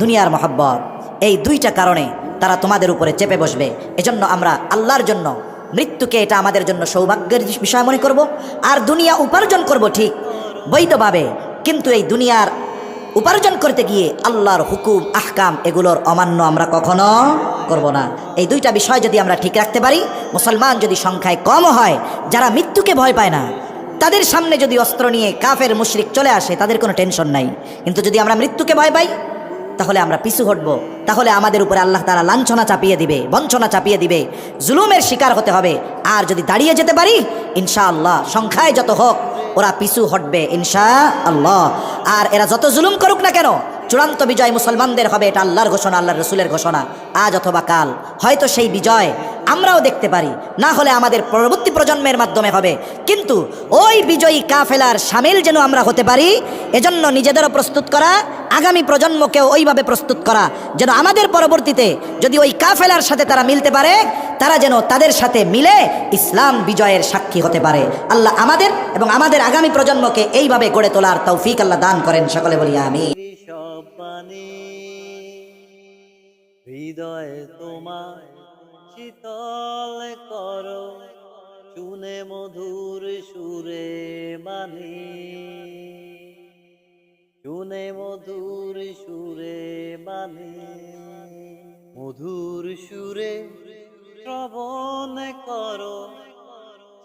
দুনিয়ার মহব্বত। এই 2টা কারণে তারা তোমাদের উপরে চেপে বসবে। এজন্য আমরা আল্লাহর জন্য মৃত্যুকে, এটা আমাদের জন্য সৌভাগ্যের বিষয় মনে করব, আর দুনিয়া উপার্জন করব ঠিক বৈধভাবে, কিন্তু এই দুনিয়ার উপার্জন করতে গিয়ে আল্লাহর হুকুম, আহকাম, এগুলোর অমান্য আমরা কখনো করব না। এই 2টা বিষয় যদি আমরা ঠিক রাখতে পারি, মুসলমান যদি সংখ্যায় কম হয়, যারা মৃত্যুকে ভয় পায় না, তাদের সামনে যদি অস্ত্র নিয়ে কাফের মুশরিক চলে আসে, তাদের কোনো টেনশন নাই। কিন্তু যদি আমরা মৃত্যুকে ভয় পাই, তাহলে আমরা পিছু হটব, তাহলে আমাদের উপরে আল্লাহ তাআলা লাঞ্ছনা চাপিয়ে দিবে, বঞ্চনা চাপিয়ে দিবে, জুলুমের শিকার হতে হবে। আর যদি দাঁড়িয়ে যেতে পারি, ইনশাআল্লাহ সংখ্যায় যত হোক ওরা পিছু হটবে ইনশাআল্লাহ। আর এরা যত জুলুম করুক না কেন, চূড়ান্ত বিজয় মুসলমানদের হবে, এটা আল্লাহর ঘোষণা, আল্লাহর রসুলের ঘোষণা। আজ অথবা কাল হয়তো সেই বিজয় আমরাও দেখতে পারি, না হলে আমাদের পরবর্তী প্রজন্মের মাধ্যমে হবে। কিন্তু ওই বিজয়ী কাফেলার শামিল যেন আমরা হতে পারি, এজন্য নিজেদেরও প্রস্তুত করা, আগামী প্রজন্মকেও ওইভাবে প্রস্তুত করা, যেন আমাদের পরবর্তীতে যদি ওই কাফেলার সাথে তারা মিলতে পারে, তারা যেন তাদের সাথে মিলে ইসলাম বিজয়ের সাক্ষী হতে পারে। আল্লাহ আমাদের এবং আমাদের আগামী প্রজন্মকে এইভাবে গড়ে তোলার তৌফিক আল্লাহ দান করেন, সকলে বলি আমিন। সব পানি হৃদয়ে তোমার শীতল করো, শুনে মধুর সুরে বাণী, শুনে মধুর সুরে বাণী, মধুর সুরে শ্রবণ করো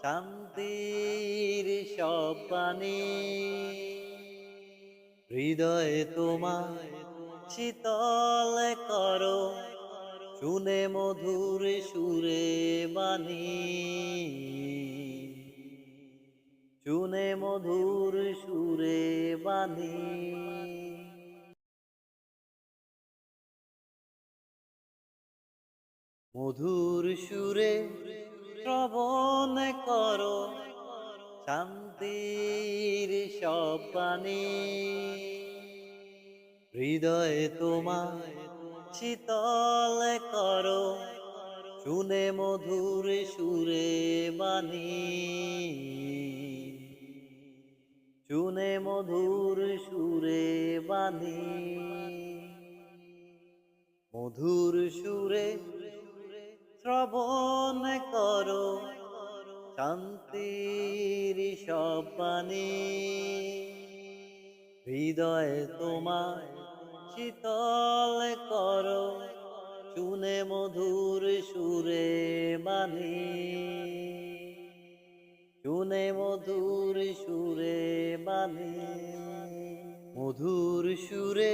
শান্তির সব বাণী, হৃদয়ে তোমার শীতল করো, শুনে মধুর সুরে বাণী, শুনে মধুর সুরে বাণী। মধুর সুরে শ্রবণ করো শান্তির সব বাণী, হৃদয়ে তোমার শীতল করো, শুনে মধুর সুরে বাণী, শুনে মধুর সুরে বাণী, মধুর সুরে শ্রবণ করো শান্তির সব বাণী, হৃদয়ে তোমার শীতল করো, শুনে মধুর সুরে বাণী, শুনে মধুর সুরে বাণী, মধুর সুরে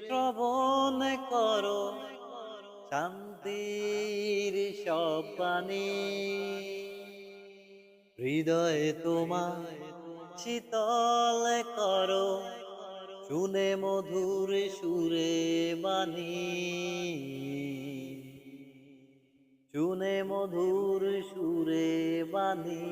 শ্রবণ করো শান্তির সব বাণী, হৃদয়ে তোমার শীতল করো, শুনে মধুর সুরে বাণী, শুনে মধুর সুরে বাণী।